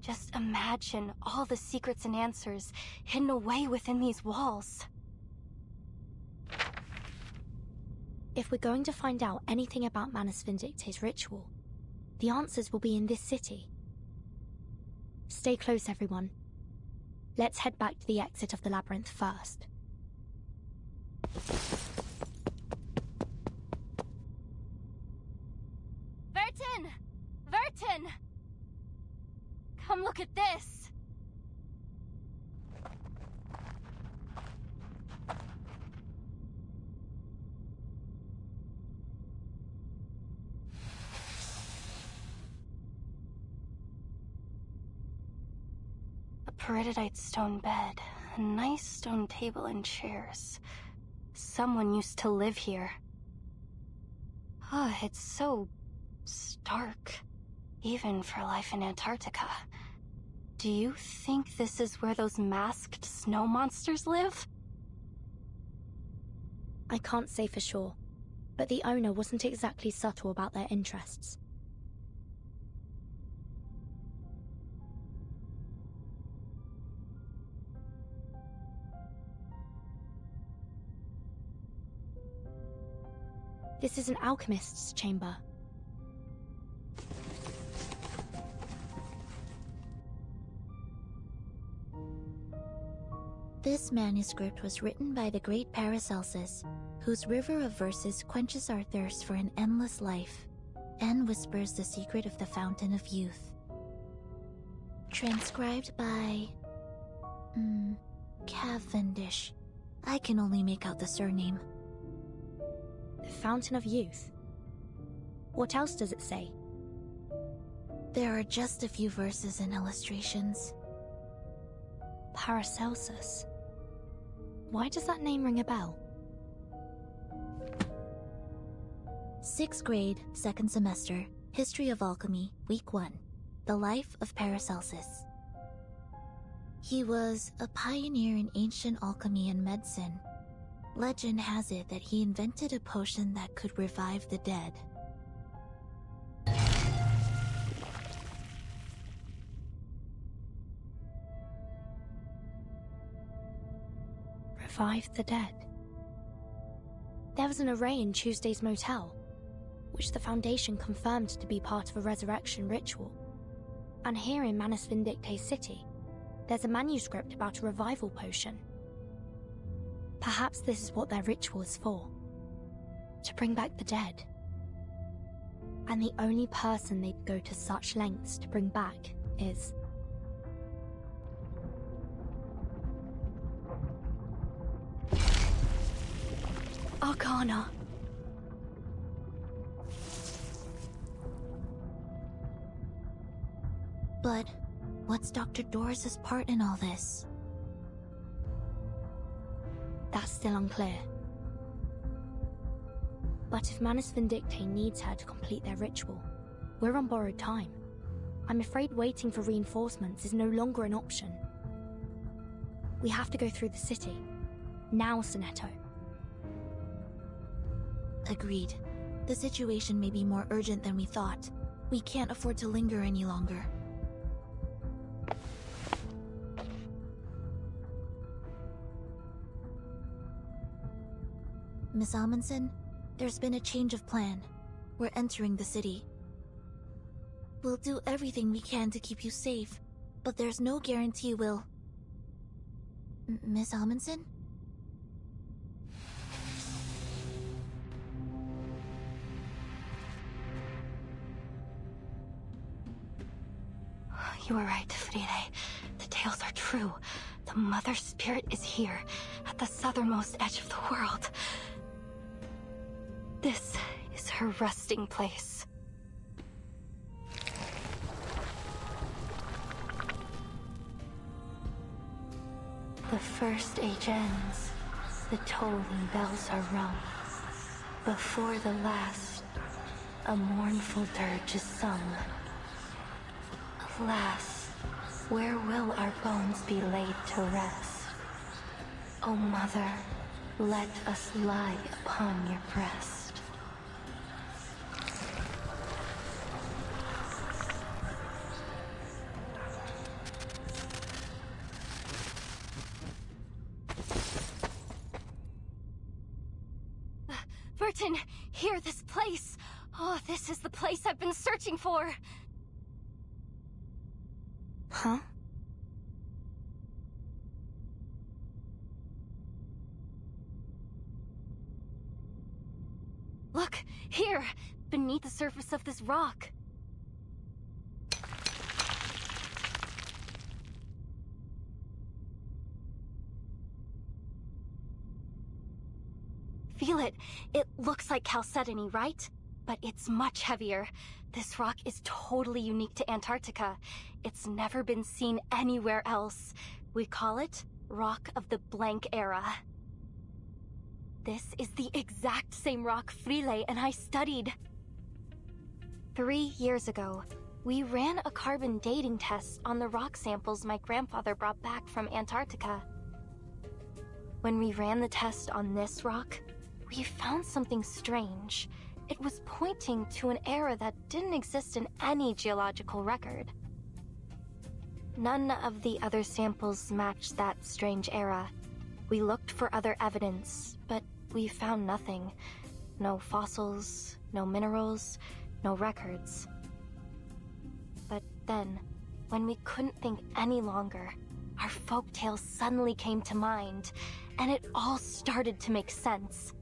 Just imagine all the secrets and answers hidden away within these walls. If we're going to find out anything about Manus Vindictae's ritual, the answers will be in this city. Stay close, everyone. Let's head back to the exit of the labyrinth first. Vertin! Vertin! Come look at this! A peridotite stone bed, a nice stone table and chairs. Someone used to live here. It's so stark, even for life in Antarctica. Do you think this is where those masked snow monsters live? I can't say for sure, but the owner wasn't exactly subtle about their interests. This is an alchemist's chamber. This manuscript was written by the great Paracelsus, whose river of verses quenches our thirst for an endless life, and whispers the secret of the fountain of youth. Transcribed by... Cavendish. I can only make out the surname. the Fountain of Youth. What else does it say? There are just a few verses and illustrations. Paracelsus. Why does that name ring a bell? 6th grade, 2nd semester, History of Alchemy, Week 1. The Life of Paracelsus. He was a pioneer in ancient alchemy and medicine. Legend has it that he invented a potion that could revive the dead. Revive the dead. There was an array in Tuesday's motel, which the Foundation confirmed to be part of a resurrection ritual. And here in Manus Vindicte City, there's a manuscript about a revival potion. Perhaps this is what their ritual is for. To bring back the dead. And the only person they'd go to such lengths to bring back is... Arcana. But what's Dr. Dores' part in all this? That's still unclear. But if Manus Vindicte needs her to complete their ritual, we're on borrowed time. I'm afraid waiting for reinforcements is no longer an option. We have to go through the city. Now, Sonetto. Agreed. The situation may be more urgent than we thought. We can't afford to linger any longer. Miss Amundsen, there's been a change of plan. We're entering the city. We'll do everything we can to keep you safe, but there's no guarantee we'll... Miss Amundsen? You were right, Frile. The tales are true. The Mother Spirit is here, at the southernmost edge of the world. This is her resting place. The first age ends. The tolling bells are rung. Before the last, a mournful dirge is sung. Alas, where will our bones be laid to rest? O Mother, let us lie upon your breast. Vertin, here, this place. Oh, this is the place I've been searching for. Huh? Look, here, beneath the surface of this rock. Feel it. It looks like chalcedony, right? But it's much heavier. This rock is totally unique to Antarctica. It's never been seen anywhere else. We call it Rock of the Blank Era. This is the exact same rock Frile and I studied. 3 years ago, we ran a carbon dating test on the rock samples my grandfather brought back from Antarctica. When we ran the test on this rock, we found something strange. It was pointing to an era that didn't exist in any geological record. None of the other samples matched that strange era. We looked for other evidence, but we found nothing. No fossils, no minerals, no records. But then, when we couldn't think any longer, our folktales suddenly came to mind, and it all started to make sense.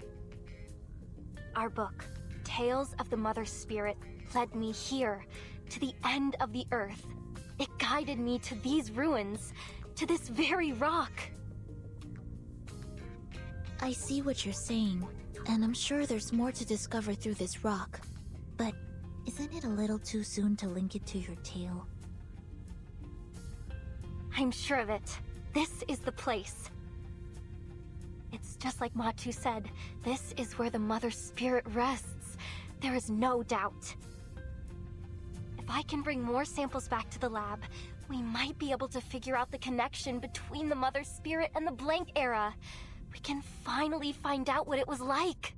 Our book, Tales of the Mother Spirit, led me here, to the end of the earth. It guided me to these ruins, to this very rock. I see what you're saying. And I'm sure there's more to discover through this rock. But isn't it a little too soon to link it to your tale? I'm sure of it. This is the place. It's just like Matu said. This is where the Mother Spirit rests. There is no doubt. If I can bring more samples back to the lab, we might be able to figure out the connection between the Mother Spirit and the Blank Era. We can finally find out what it was like.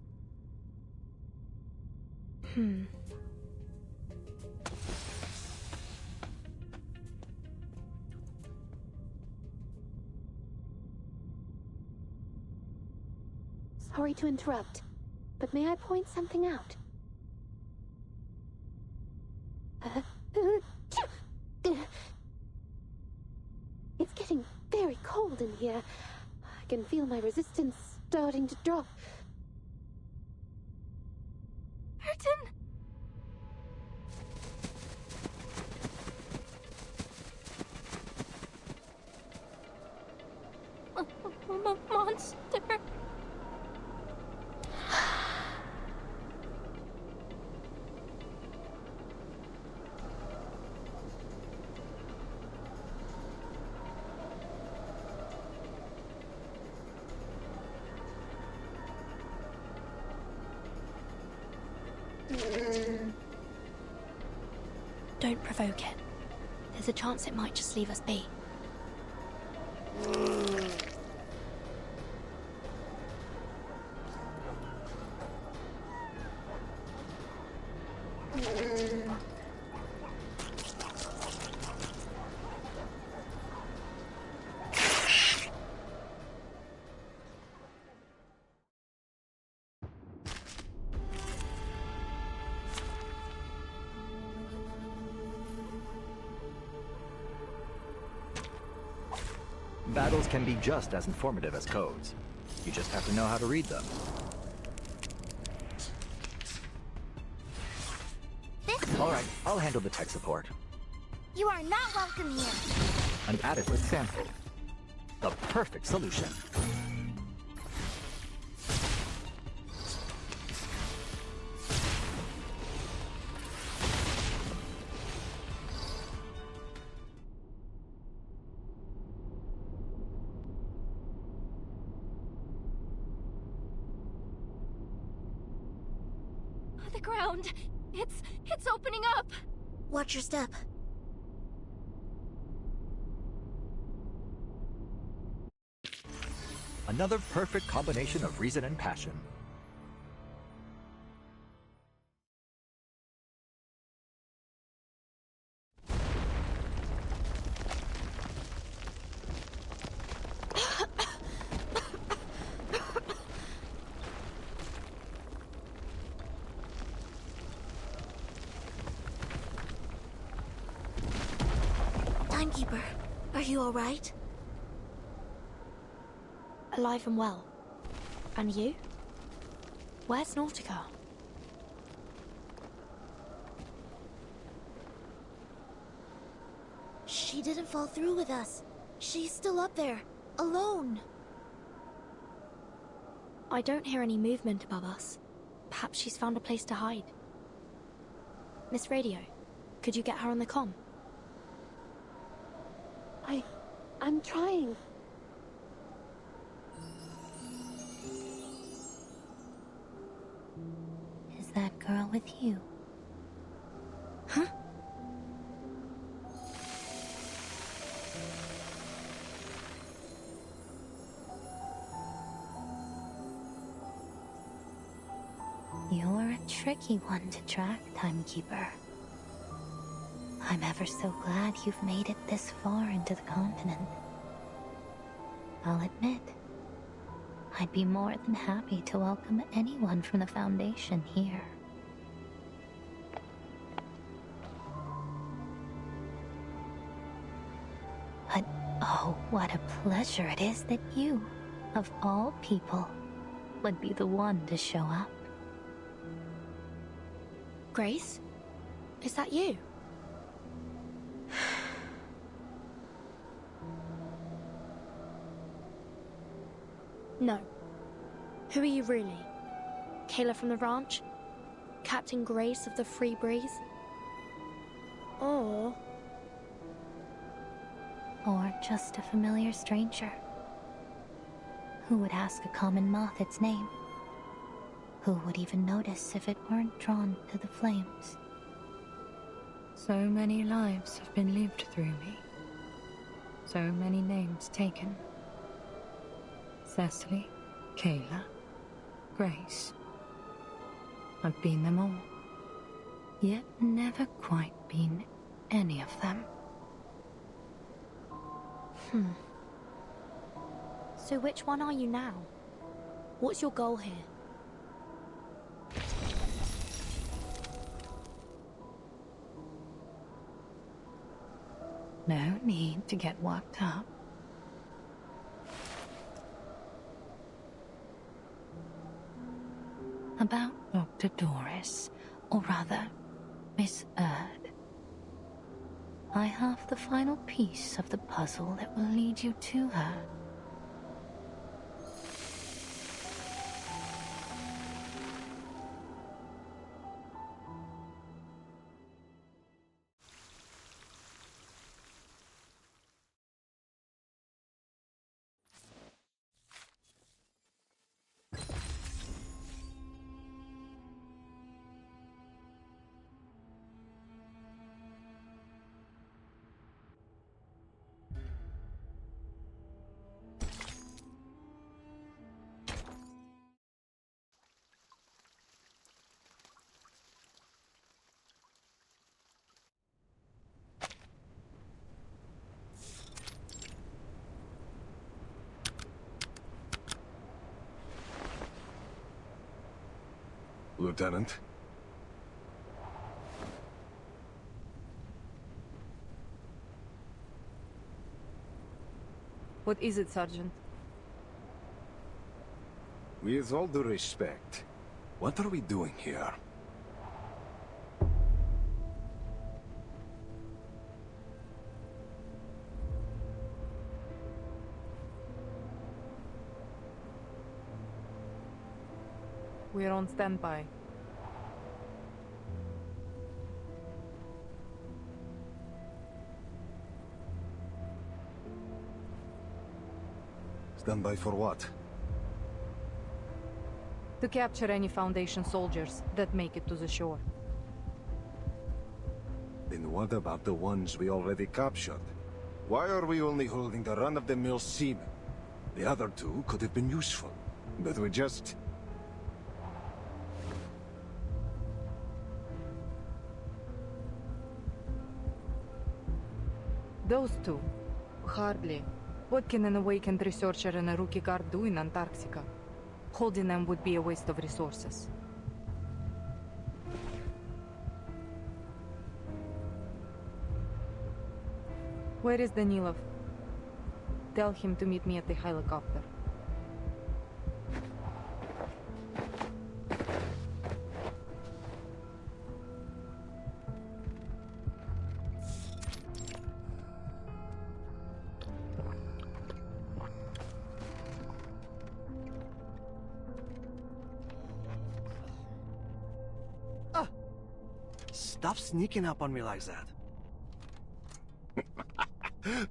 Sorry to interrupt, but may I point something out? It's getting very cold in here. I can feel my resistance starting to drop. Vertin! Monster! Don't provoke it. There's a chance it might just leave us be. Battles can be just as informative as codes. You just have to know how to read them. Alright, I'll handle the tech support. You are not welcome here. An adequate sample. The perfect solution. The ground! It's opening up! Watch your step. Another perfect combination of reason and passion. Timekeeper, are you alright? Alive and well. And you? Where's Nautica? She didn't fall through with us. She's still up there, alone. I don't hear any movement above us. Perhaps she's found a place to hide. Miss Radio, could you get her on the comm? I'm trying. Is that girl with you? Huh? You're a tricky one to track, Timekeeper. I'm ever so glad you've made it this far into the continent. I'll admit, I'd be more than happy to welcome anyone from the Foundation here. But oh, what a pleasure it is that you, of all people, would be the one to show up. Grace? Is that you? No. Who are you really? Kayla from the ranch, Captain Grace of the Free Breeze, or just a familiar stranger. Who would ask a common moth its name? Who would even notice if it weren't drawn to the flames? So many lives have been lived through me. So many names taken. Cecily, Kayla, Grace. I've been them all. Yet never quite been any of them. So which one are you now? What's your goal here? No need to get worked up. About Dr. Doris, or rather, Miss Erd. I have the final piece of the puzzle that will lead you to her. Lieutenant? What is it, Sergeant? With all due respect, what are we doing here? We're on standby. Standby for what? To capture any Foundation soldiers that make it to the shore. Then what about the ones we already captured? Why are we only holding the run-of-the-mill seamen? The other two could have been useful, but we just... Those two? Hardly. What can an awakened researcher and a rookie guard do in Antarctica? Holding them would be a waste of resources. Where is Danilov? Tell him to meet me at the helicopter. Stop sneaking up on me like that.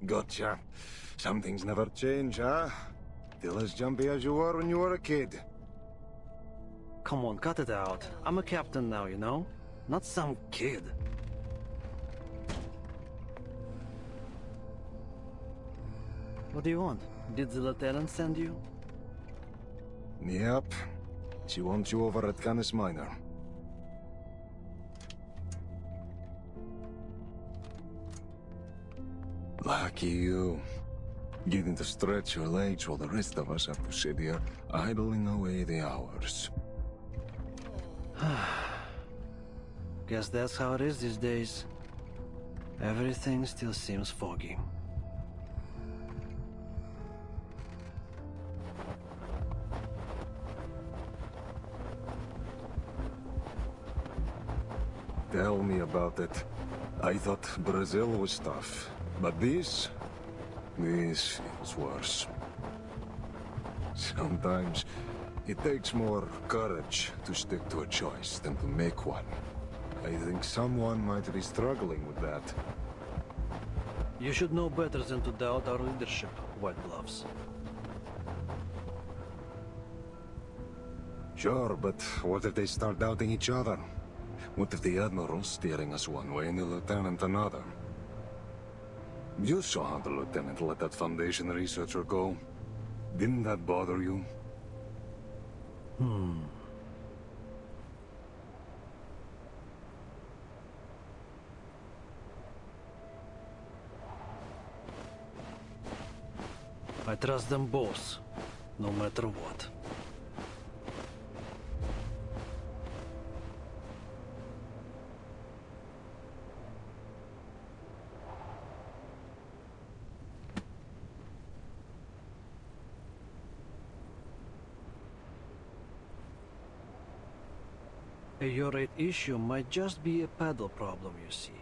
Gotcha. Some things never change, huh? Still as jumpy as you were when you were a kid. Come on, cut it out. I'm a captain now, you know? Not some kid. What do you want? Did the lieutenant send you? Yep. She wants you over at Canis Minor. Lucky you. Getting to stretch your legs while the rest of us have to sit here, idling away the hours. Guess that's how it is these days. Everything still seems foggy. Tell me about it. I thought Brazil was tough, but this is worse. Sometimes It takes more courage to stick to a choice than to make one. I think someone might be struggling with that. You should know better than to doubt our leadership, White Gloves. Sure, but what if they start doubting each other? What if the Admiral's steering us one way and the Lieutenant another? You saw how the Lieutenant let that Foundation researcher go. Didn't that bother you? I trust them both, no matter what. Your rate issue might just be a pedal problem, you see.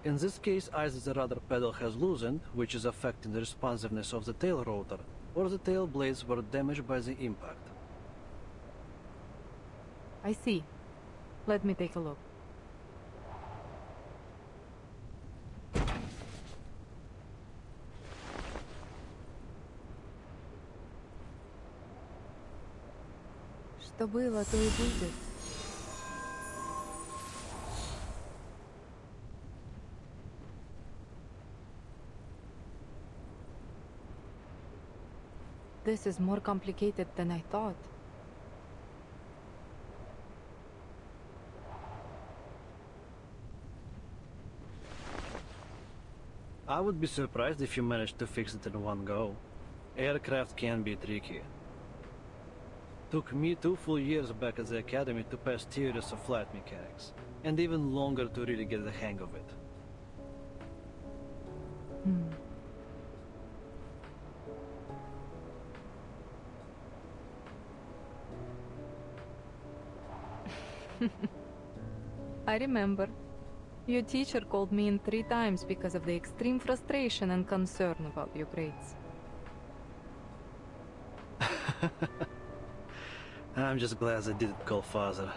In this case, either the rudder pedal has loosened, which is affecting the responsiveness of the tail rotor, or the tail blades were damaged by the impact. I see. Let me take a look. Что было, то и будет. This is more complicated than I thought. I would be surprised if you managed to fix it in one go. Aircraft can be tricky. Took me 2 full years back at the academy to pass theories of flight mechanics, and even longer to really get the hang of it. I remember. Your teacher called me in 3 times because of the extreme frustration and concern about your grades. I'm just glad I didn't call father.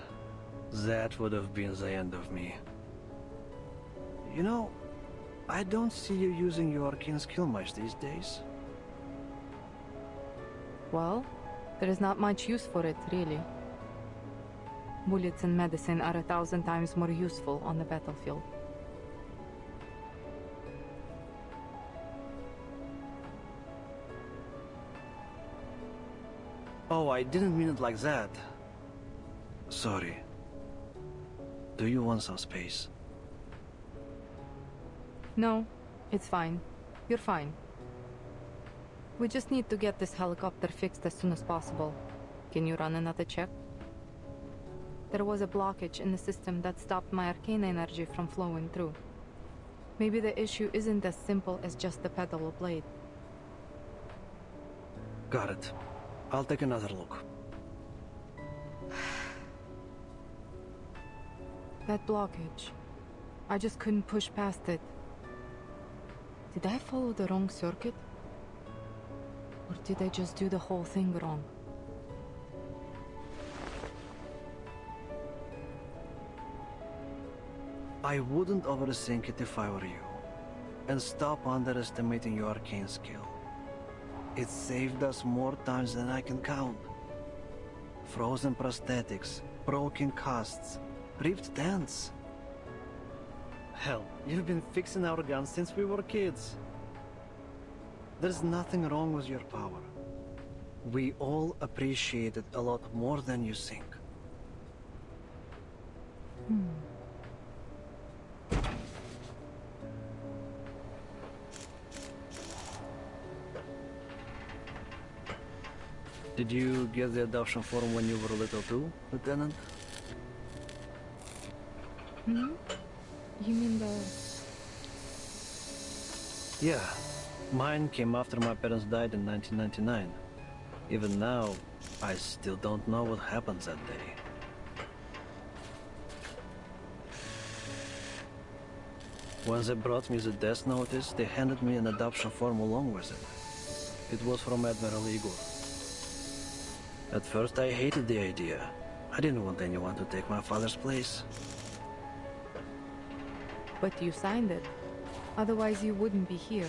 That would have been the end of me. You know, I don't see you using your arcane skill much these days. Well, there is not much use for it, really. Bullets and medicine are 1,000 times more useful on the battlefield. Oh, I didn't mean it like that. Sorry. Do you want some space? No, it's fine. You're fine. We just need to get this helicopter fixed as soon as possible. Can you run another check? There was a blockage in the system that stopped my arcane energy from flowing through. Maybe the issue isn't as simple as just the pedal or blade. Got it. I'll take another look. That blockage. I just couldn't push past it. Did I follow the wrong circuit? Or did I just do the whole thing wrong? I wouldn't overthink it if I were you. And stop underestimating your arcane skill. It saved us more times than I can count. Frozen prosthetics, broken casts, ripped dents. Hell, you've been fixing our guns since we were kids. There's nothing wrong with your power. We all appreciate it a lot more than you think. Did you get the adoption form when you were little too, Lieutenant? You mean the... Yeah. Mine came after my parents died in 1999. Even now, I still don't know what happened that day. When they brought me the death notice, they handed me an adoption form along with it. It was from Admiral Igor. At first I hated the idea. I didn't want anyone to take my father's place. But you signed it. Otherwise you wouldn't be here.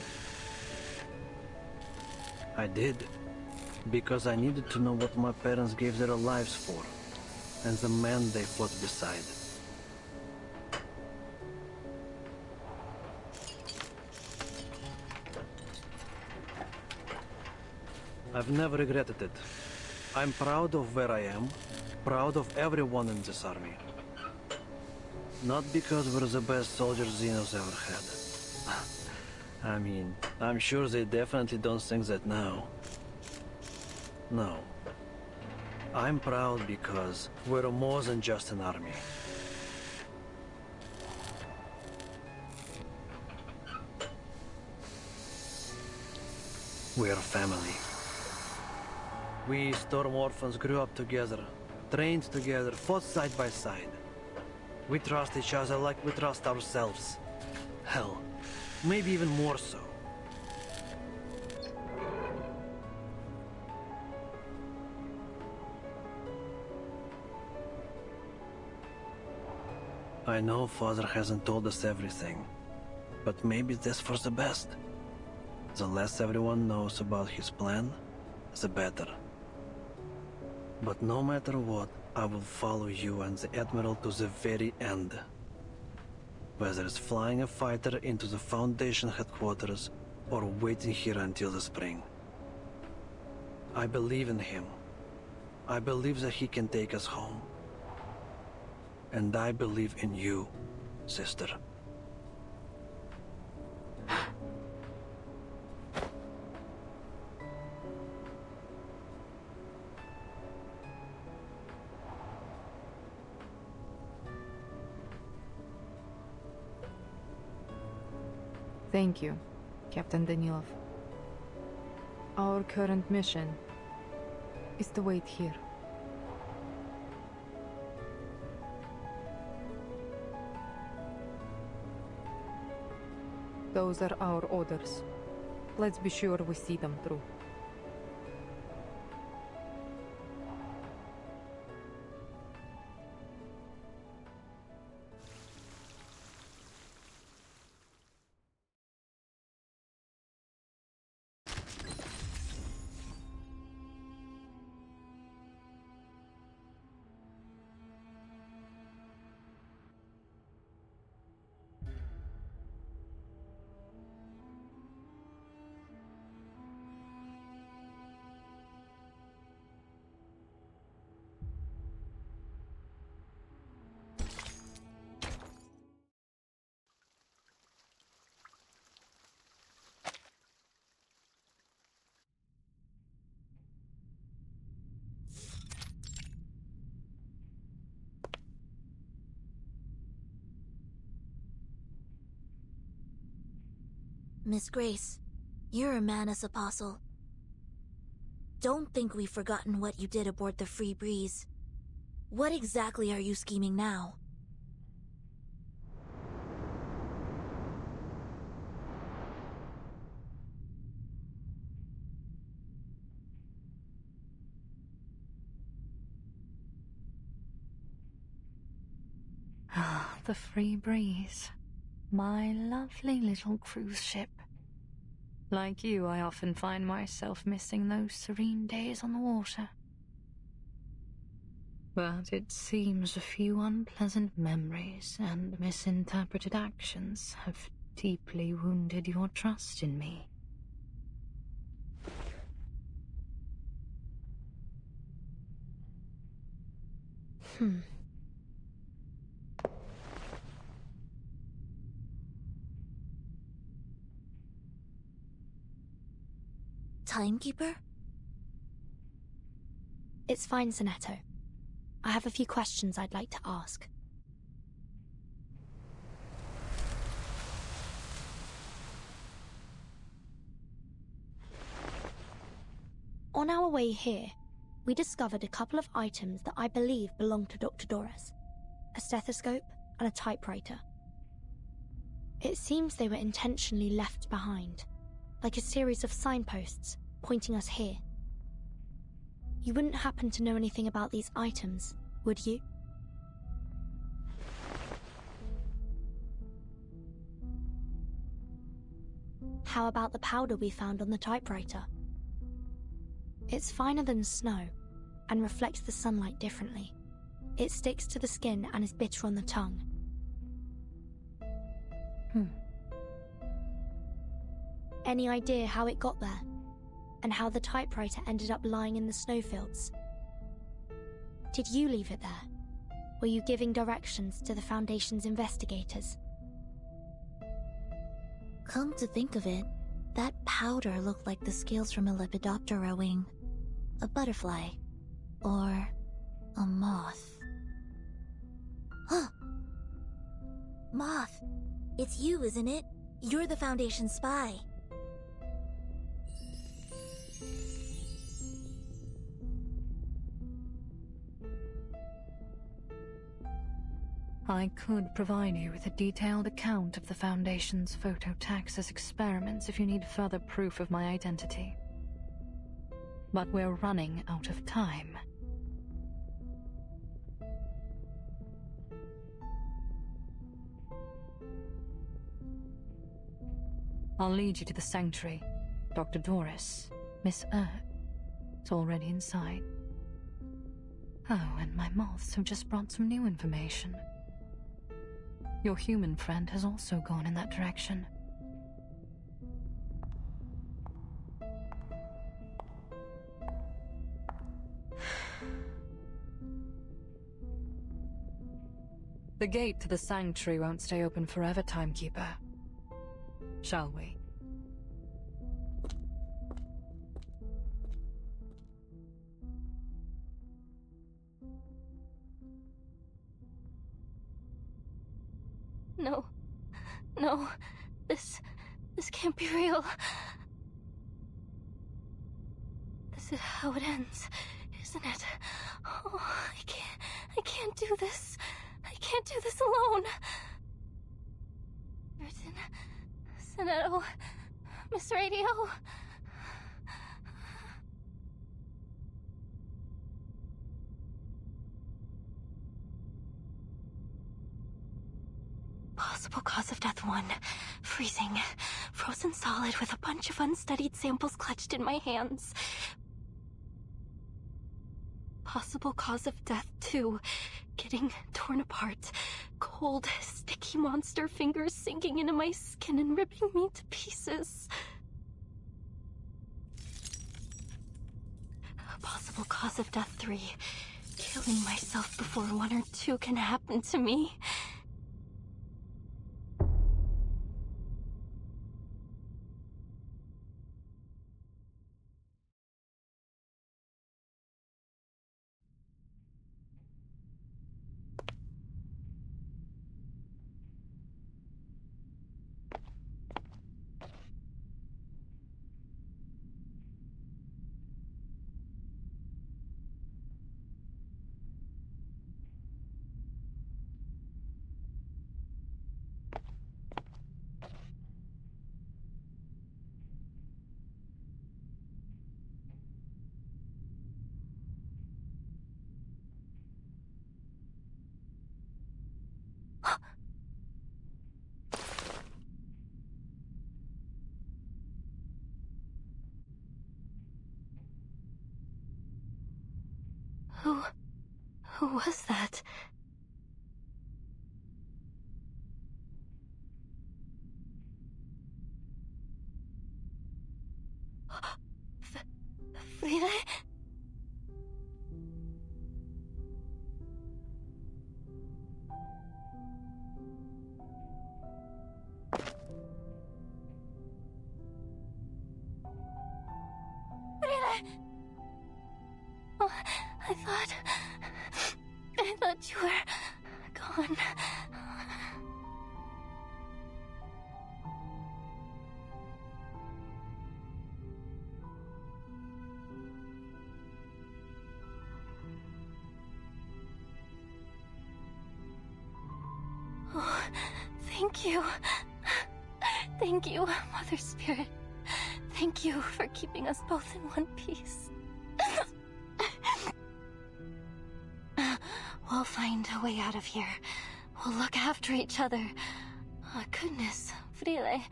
I did. Because I needed to know what my parents gave their lives for. And the man they fought beside. I've never regretted it. I'm proud of where I am, proud of everyone in this army. Not because we're the best soldiers Xenos ever had. I mean, I'm sure they definitely don't think that now. No. I'm proud because we're more than just an army. We're family. We Storm Orphans grew up together, trained together, fought side by side. We trust each other like we trust ourselves. Hell, maybe even more so. I know Father hasn't told us everything, but maybe that's for the best. The less everyone knows about his plan, the better. But no matter what, I will follow you and the Admiral to the very end. Whether it's flying a fighter into the Foundation headquarters or waiting here until the spring. I believe in him. I believe that he can take us home. And I believe in you, sister. Thank you, Captain Danilov. Our current mission is to wait here. Those are our orders. Let's be sure we see them through. Miss Grace, you're a Manus Apostle. Don't think we've forgotten what you did aboard the Free Breeze. What exactly are you scheming now? Ah, the Free Breeze. My lovely little cruise ship. Like you, I often find myself missing those serene days on the water. But it seems a few unpleasant memories and misinterpreted actions have deeply wounded your trust in me. Timekeeper? It's fine, Sonetto. I have a few questions I'd like to ask. On our way here, we discovered a couple of items that I believe belong to Dr. Dores. A stethoscope and a typewriter. It seems they were intentionally left behind, like a series of signposts pointing us here. You wouldn't happen to know anything about these items, would you? How about the powder we found on the typewriter? It's finer than snow and reflects the sunlight differently. It sticks to the skin and is bitter on the tongue. Any idea how it got there? And how the typewriter ended up lying in the snowfields? Did you leave it there? Were you giving directions to the Foundation's investigators? Come to think of it, that powder looked like the scales from a Lepidoptera wing. A butterfly. Or a moth. Huh! Moth! It's you, isn't it? You're the Foundation spy. I could provide you with a detailed account of the Foundation's phototaxis experiments if you need further proof of my identity. But we're running out of time. I'll lead you to the sanctuary. Dr. Doris, Miss it's already inside. Oh, and my moths have just brought some new information. Your human friend has also gone in that direction. The gate to the sanctuary won't stay open forever, Timekeeper. Shall we? No. No. This can't be real. This is how it ends, isn't it? Oh, I can't do this. I can't do this alone. Vertin, Sonetto, Miss Radio. Possible cause of death 1. Freezing. Frozen solid with a bunch of unstudied samples clutched in my hands. Possible cause of death 2. Getting torn apart. Cold, sticky monster fingers sinking into my skin and ripping me to pieces. Possible cause of death 3. Killing myself before 1 or 2 can happen to me. Who was that? Frida? Oh, I thought you were gone. Oh, thank you. Thank you, Mother Spirit. Thank you for keeping us both in one piece. We'll find a way out of here. We'll look after each other. Oh, goodness, Frile,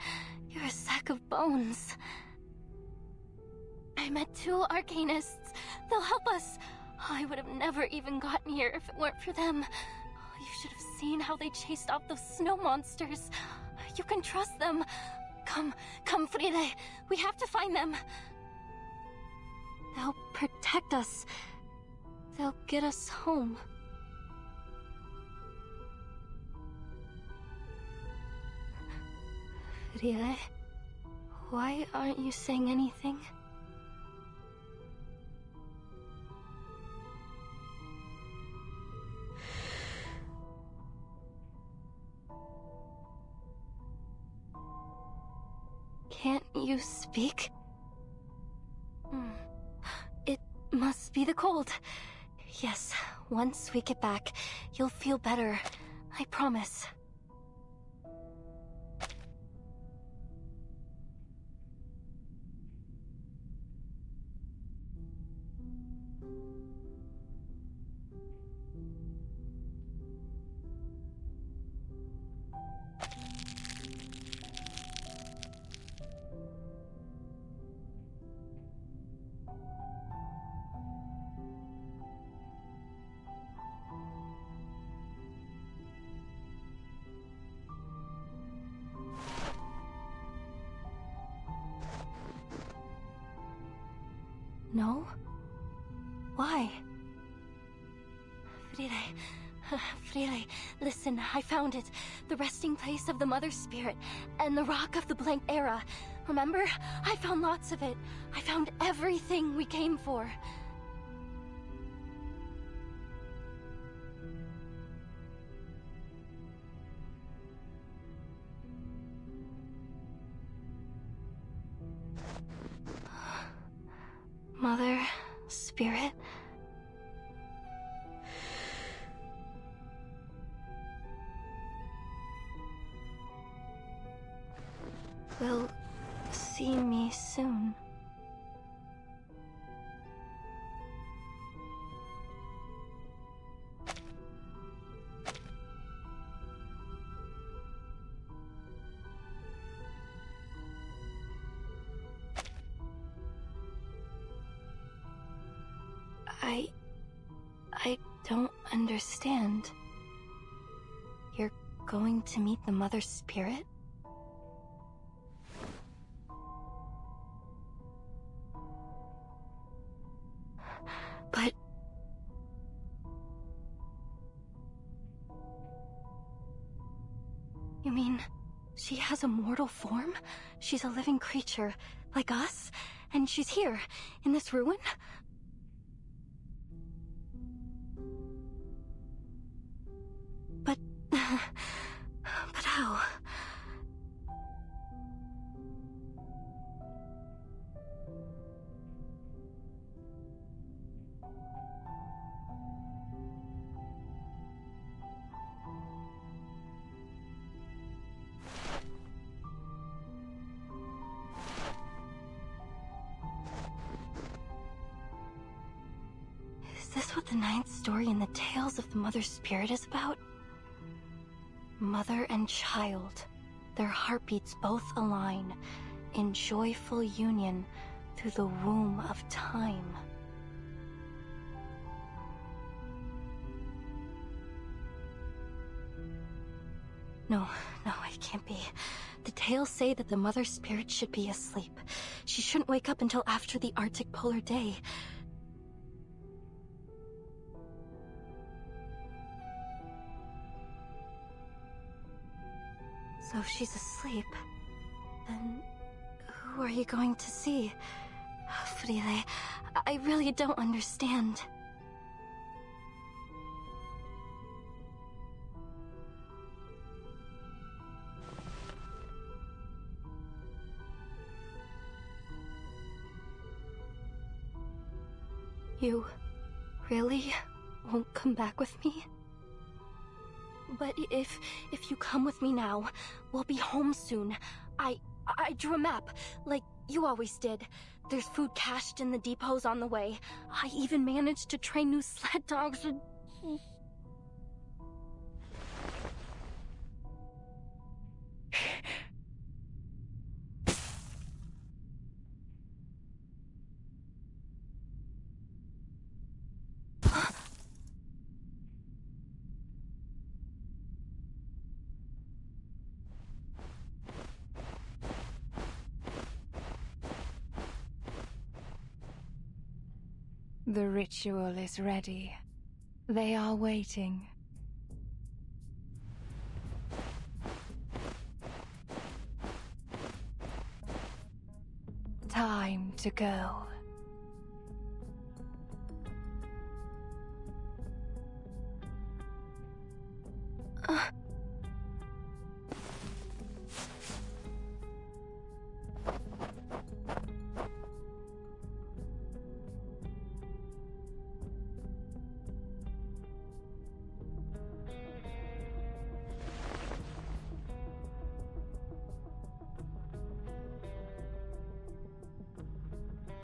you're a sack of bones. I met 2 arcanists. They'll help us. I would have never even gotten here if it weren't for them. You should have seen how they chased off those snow monsters. You can trust them. Come, Frile. We have to find them. They'll protect us. They'll get us home. Frile, why aren't you saying anything? Can't you speak? It must be the cold. Yes, once we get back, you'll feel better. I promise. No? Why? Frile, listen, I found it. The resting place of the Mother Spirit, and the Rock of the Blank Era. Remember? I found lots of it. I found everything we came for. Mother Spirit? Will see me soon. I don't understand. You're going to meet the Mother Spirit? But... You mean, she has a mortal form? She's a living creature, like us? And she's here, in this ruin? But how? Is this what the 9th story in the Tales of the Mother Spirit is about? Mother and child, their heartbeats both align, in joyful union through the womb of time. No, it can't be. The tales say that the Mother Spirit should be asleep. She shouldn't wake up until after the Arctic polar day. So if she's asleep, then who are you going to see? Frile, I really don't understand. You really won't come back with me? But if you come with me now, we'll be home soon. I drew a map, like you always did. There's food cached in the depots on the way. I even managed to train new sled dogs. The ritual is ready. They are waiting. Time to go.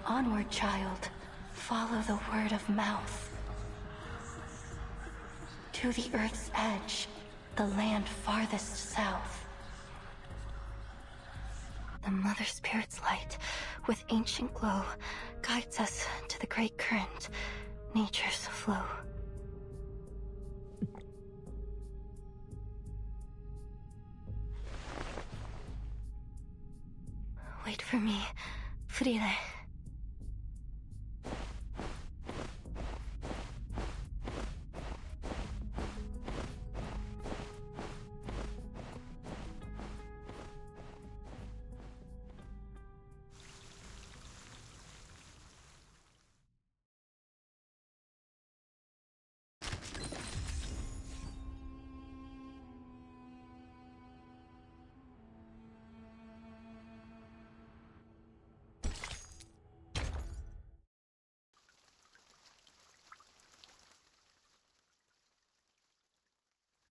Onward, child. Follow the word of mouth. To the Earth's edge, the land farthest south. The Mother Spirit's light, with ancient glow, guides us to the great current, nature's flow. Wait for me, Frile.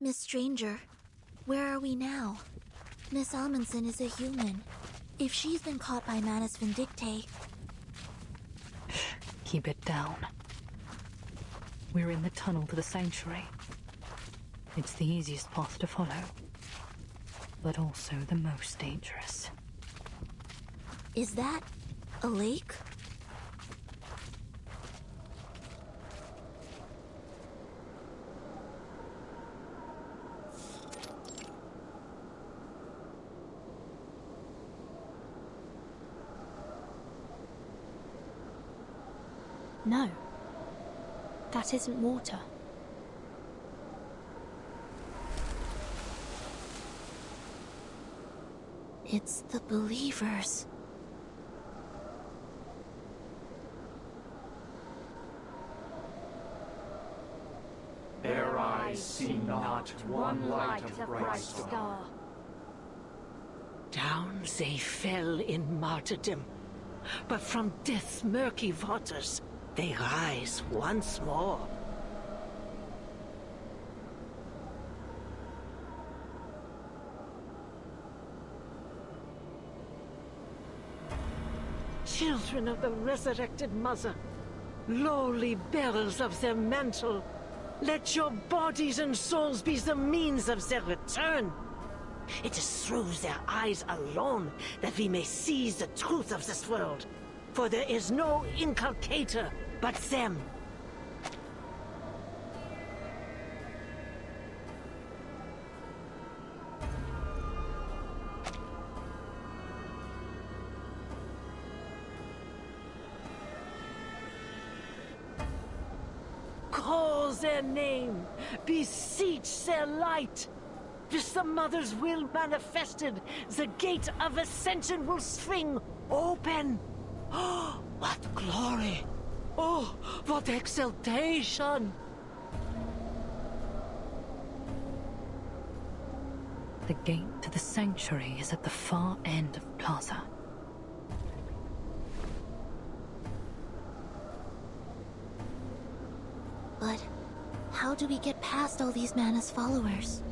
Miss Stranger, where are we now? Miss Amundsen is a human. If she's been caught by Manus Vindictae... Keep it down. We're in the tunnel to the sanctuary. It's the easiest path to follow, but also the most dangerous. Is that a lake? No. That isn't water. It's the believers. Their eyes see not one light of bright star. Down they fell in martyrdom, but from death's murky waters they rise once more. Children of the resurrected Mother, lowly bearers of their mantle, let your bodies and souls be the means of their return. It is through their eyes alone that we may seize the truth of this world, for there is no inculcator but them. Call their name, beseech their light. With the Mother's will manifested, the gate of ascension will swing open. Oh, what glory! Oh, what exaltation! The gate to the sanctuary is at the far end of the plaza. But how do we get past all these Manus followers?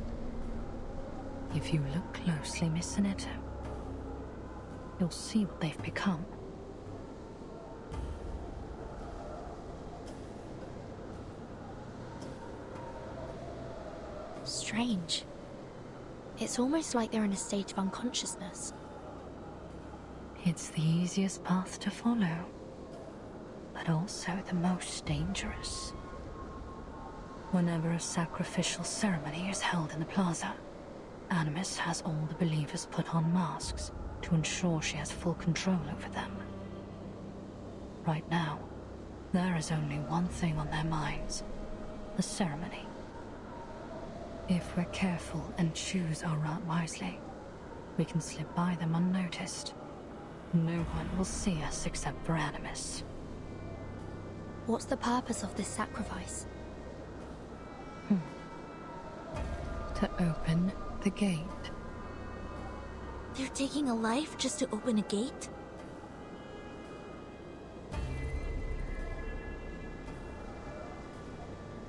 If you look closely, Miss Sinetto, you'll see what they've become. Strange. It's almost like they're in a state of unconsciousness. It's the easiest path to follow, but also the most dangerous. Whenever a sacrificial ceremony is held in the plaza, Animus has all the believers put on masks to ensure she has full control over them. Right now, There is only one thing on their minds. The ceremony. If we're careful and choose our route wisely, we can slip by them unnoticed. No one will see us except for Animus. What's the purpose of this sacrifice? To open the gate. They're taking a life just to open a gate?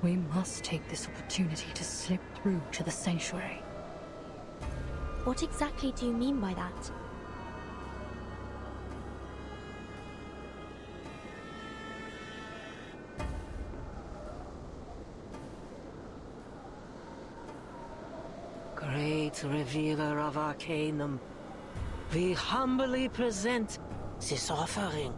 We must take this opportunity to slip through to the sanctuary. What exactly do you mean by that? Great revealer of Arcanum, we humbly present this offering.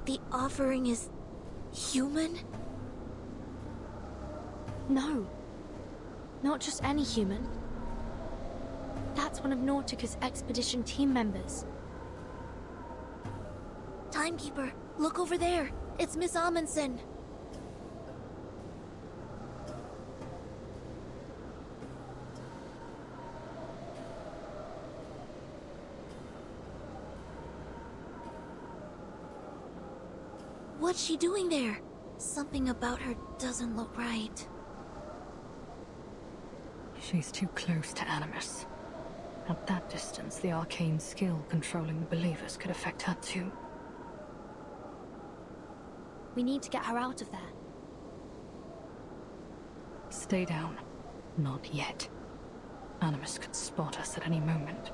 The offering is human? No. Not just any human. That's one of Nautica's expedition team members. Timekeeper, look over there. It's Miss Amundsen. What's she doing there? Something about her doesn't look right. She's too close to Animus. At that distance, the arcane skill controlling the believers could affect her too. We need to get her out of there. Stay down. Not yet. Animus could spot us at any moment.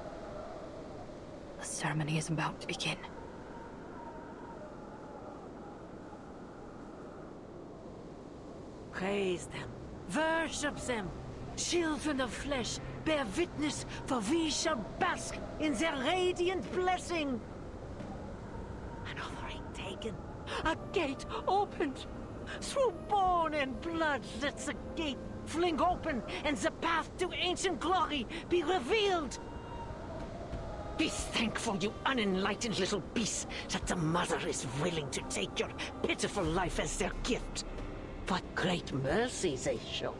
The ceremony is about to begin. Praise them, worship them. Children of flesh, bear witness, for we shall bask in their radiant blessing. An offering taken, a gate opened. Through bone and blood, let the gate fling open, and the path to ancient glory be revealed. Be thankful, you unenlightened little beasts, that the Mother is willing to take your pitiful life as their gift. What great mercy they show.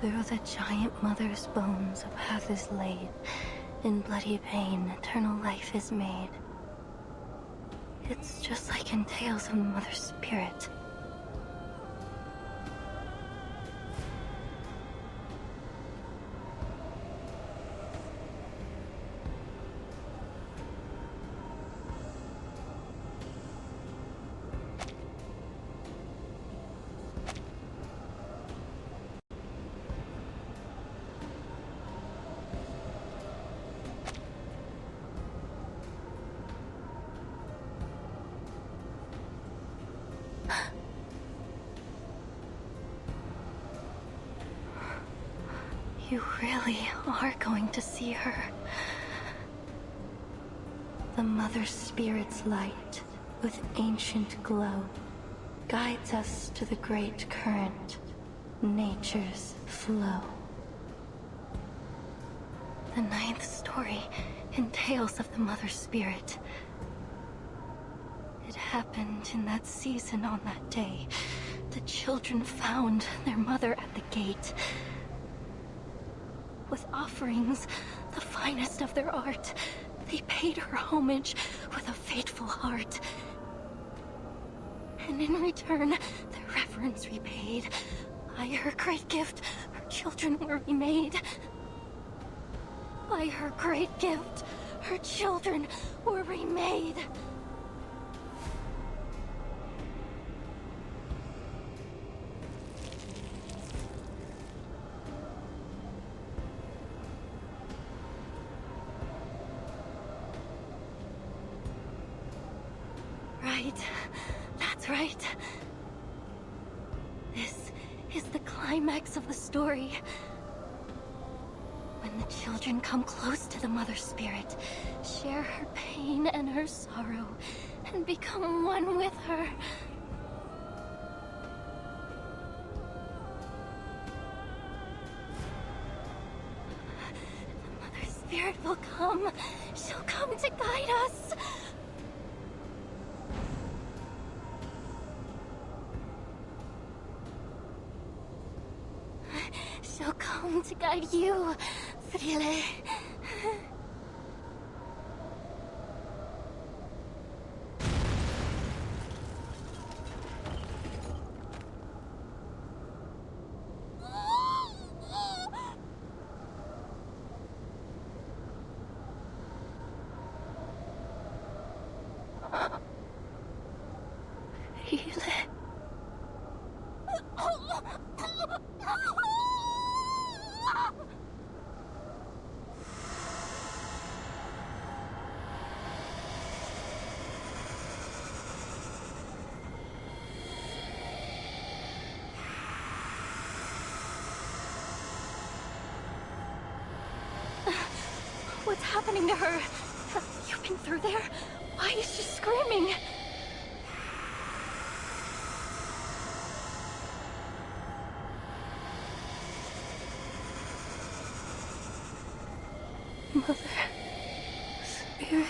Through the giant mother's bones a path is laid. In bloody pain, eternal life is made. It's just like in Tales of the Mother's Spirit. You really are going to see her. The Mother Spirit's light, with ancient glow, guides us to the great current, nature's flow. The 9th story in Tales of the Mother Spirit. It happened in that season on that day. The children found their mother at the gate. With offerings, the finest of their art, they paid her homage with a faithful heart. And in return, their reverence repaid. By her great gift, her children were remade. By her great gift, her children were remade. right. That's right. This is the climax of the story. When the children come close to the Mother Spirit, share her pain and her sorrow, and become one with her. The Mother Spirit will come. She'll come to guide us. She'll come to guide you, Frile. What's happening to her? Have you been through there? Why is she screaming? Mother Spirit.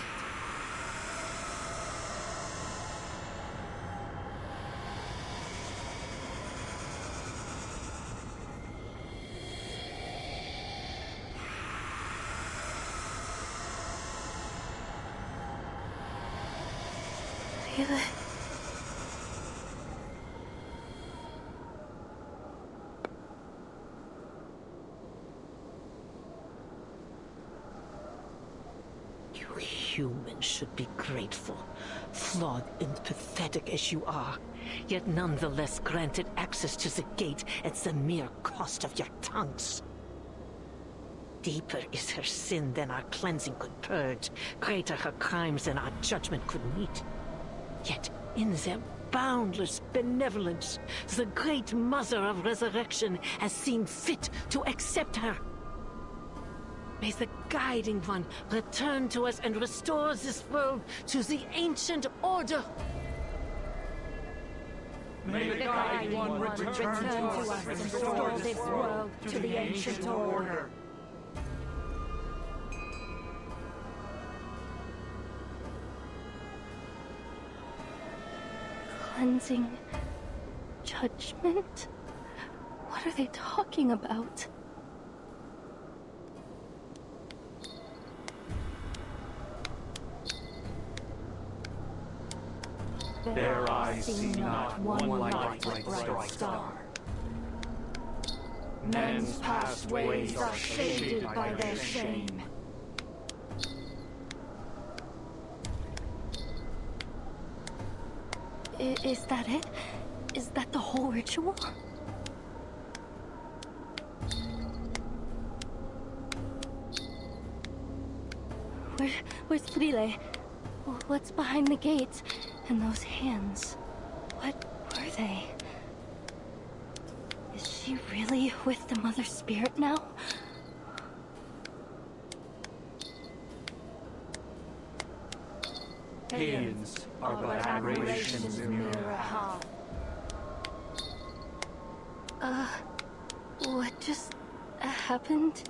You humans should be grateful, flawed and pathetic as you are, yet nonetheless granted access to the gate at the mere cost of your tongues. Deeper is her sin than our cleansing could purge, greater her crimes than our judgment could meet. Yet in their boundless benevolence, the great Mother of Resurrection has seen fit to accept her. May the Guiding One return to us and restore this world to the ancient order. May the Guiding One return to us and restore this world to the ancient order. Cleansing judgment? What are they talking about? Their eyes see not one light bright star. Men's past ways are shaded by their shame. Is that it? Is that the whole ritual? Where's Frile? What's behind the gates? And those hands? What were they? Is she really with the Mother Spirit now? Hands are but aberrations in mirror half. What just happened?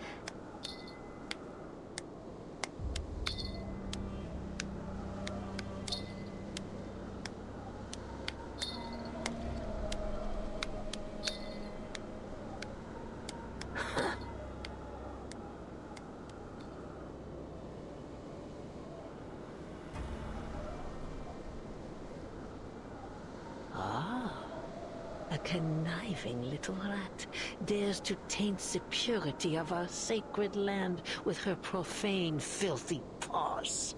A conniving little rat dares to taint the purity of our sacred land with her profane, filthy paws.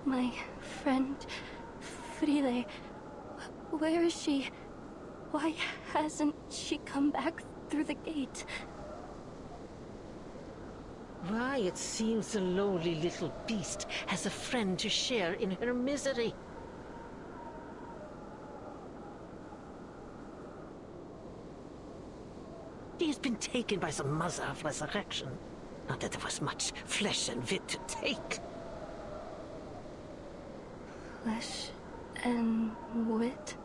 My friend Frile, where is she? Why hasn't she come back through the gate? Why, it seems the lowly little beast has a friend to share in her misery. She has been taken by the Mother of Resurrection. Not that there was much flesh and wit to take. Flesh and wit?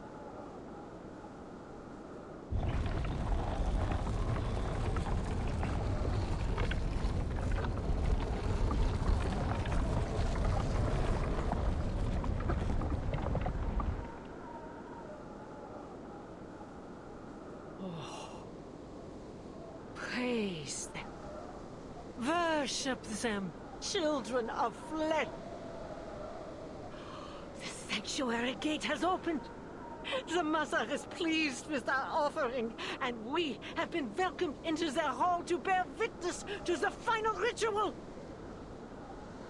Praise them. Worship them, children of flesh. The sanctuary gate has opened. The Mother is pleased with our offering, and we have been welcomed into their hall to bear witness to the final ritual.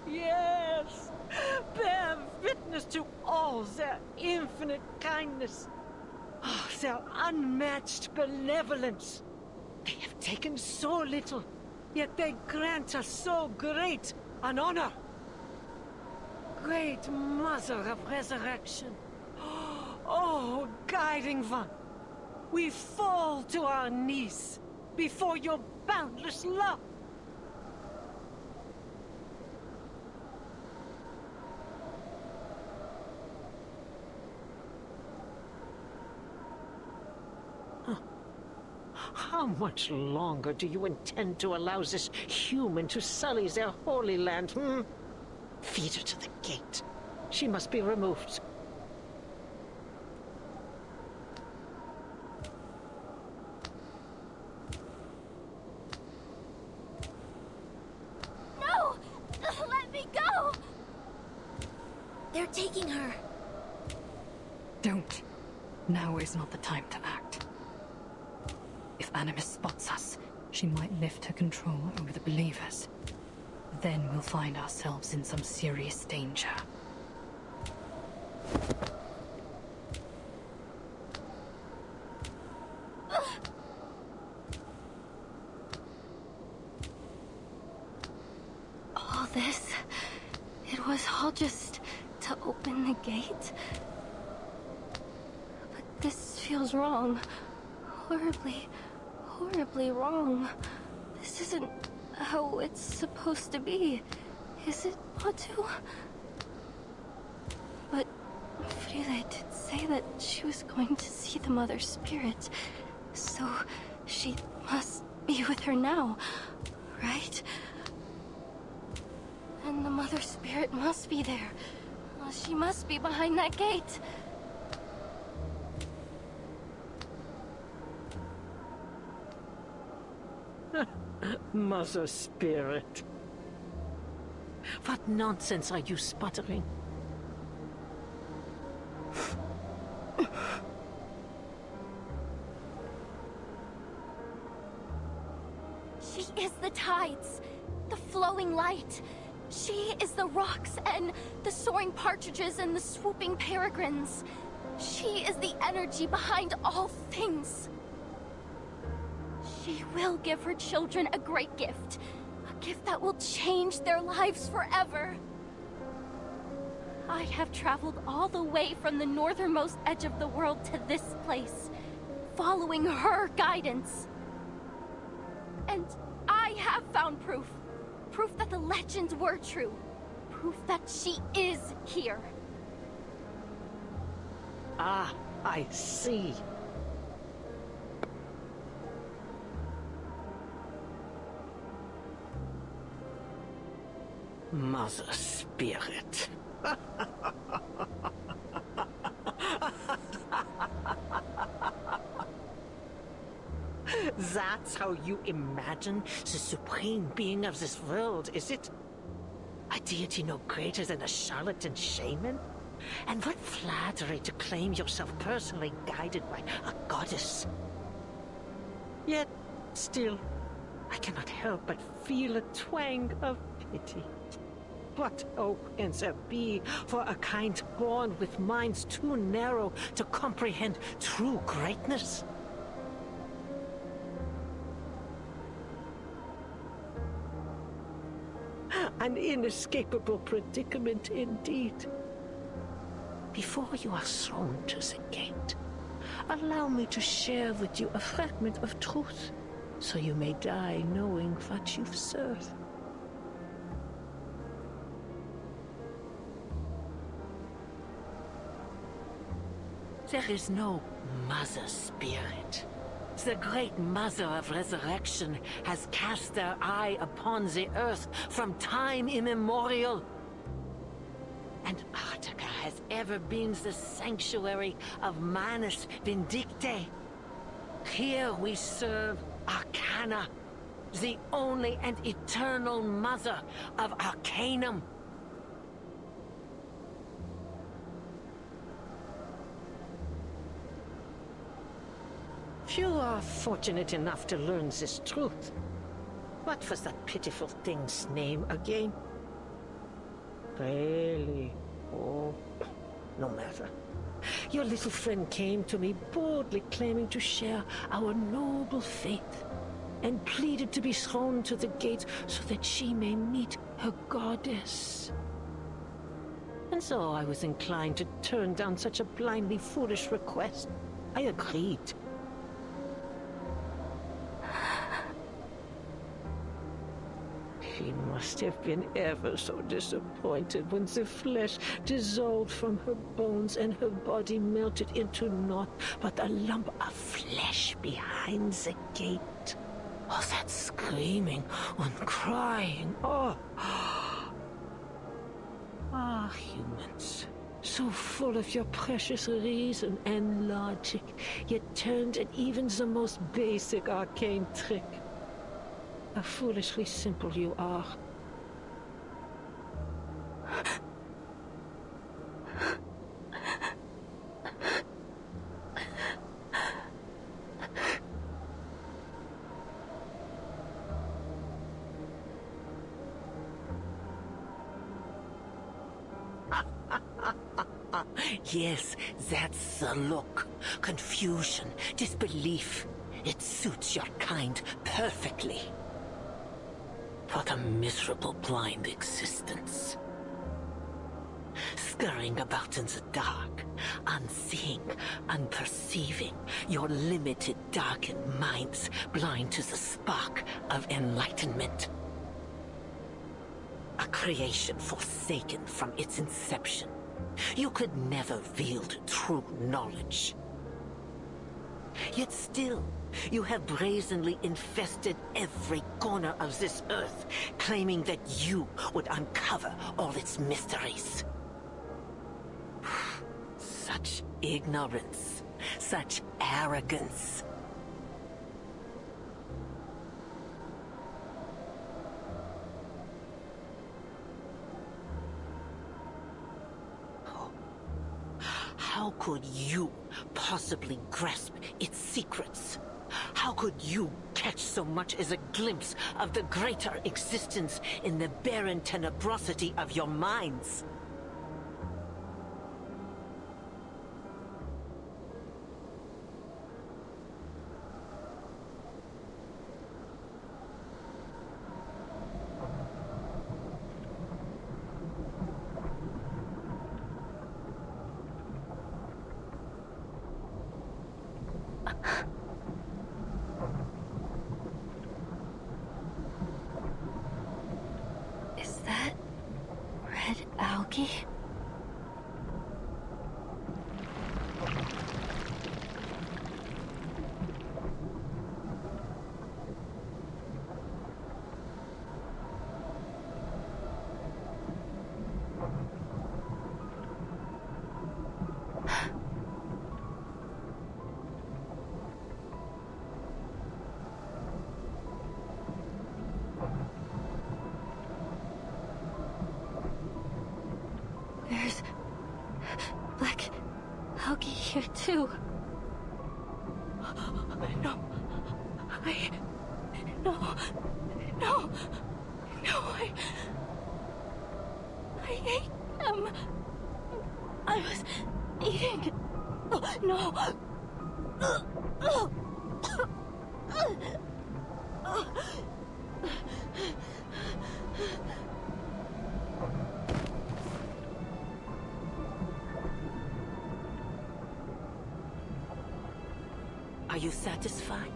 Yes, bear witness to all their infinite kindness, their unmatched benevolence. They have taken so little, yet they grant us so great an honor. Great Mother of Resurrection, oh, guiding one, we fall to our knees before your boundless love. How much longer do you intend to allow this human to sully their holy land, Feed her to the gate. She must be removed. No! Let me go! They're taking her. Don't. Now is not the time to act. If Animus spots us, she might lift her control over the believers. Then we'll find ourselves in some serious danger. All this, it was all just to open the gate? But this feels wrong. Horribly wrong. This isn't how it's supposed to be, is it, Batu? But Frida did say that she was going to see the Mother Spirit, so she must be with her now, right? And the Mother Spirit must be there. She must be behind that gate. Mother Spirit. What nonsense are you sputtering? She is the tides, the flowing light. She is the rocks and the soaring partridges and the swooping peregrines. She is the energy behind all things. She will give her children a great gift. A gift that will change their lives forever. I have traveled all the way from the northernmost edge of the world to this place, following her guidance. And I have found proof. Proof that the legends were true. Proof that she is here. Ah, I see. Mother Spirit. That's how you imagine the supreme being of this world, is it? A deity no greater than a charlatan shaman? And what flattery to claim yourself personally guided by a goddess. Yet, still, I cannot help but feel a twang of pity. What hope can there be for a kind born with minds too narrow to comprehend true greatness? An inescapable predicament indeed. Before you are thrown to the gate, allow me to share with you a fragment of truth, so you may die knowing what you've served. There is no Mother Spirit. The great Mother of Resurrection has cast their eye upon the earth from time immemorial. Antarctica has ever been the sanctuary of Manus Vindictae. Here we serve Arcana, the only and eternal mother of Arcanum. Few are fortunate enough to learn this truth. What was that pitiful thing's name again? Really? Oh, no matter. Your little friend came to me boldly claiming to share our noble faith, and pleaded to be thrown to the gate so that she may meet her goddess. And so I was inclined to turn down such a blindly foolish request. I agreed. She must have been ever so disappointed when the flesh dissolved from her bones and her body melted into naught but a lump of flesh behind the gate. Oh, that screaming and crying. Oh. Ah, humans. So full of your precious reason and logic, yet turned at even the most basic arcane trick. How foolishly simple you are. Yes, that's the look. Confusion, disbelief. It suits your kind perfectly. What a miserable blind existence. Scurrying about in the dark, unseeing, unperceiving, your limited, darkened minds blind to the spark of enlightenment. A creation forsaken from its inception. You could never wield true knowledge. Yet still, you have brazenly infested every corner of this earth, claiming that you would uncover all its mysteries. Such ignorance, such arrogance. How could you possibly grasp its secrets? How could you catch so much as a glimpse of the greater existence in the barren tenebrosity of your minds? Is that red algae? There's black algae here too. No. I ate them. I was eating. No. Are you satisfied?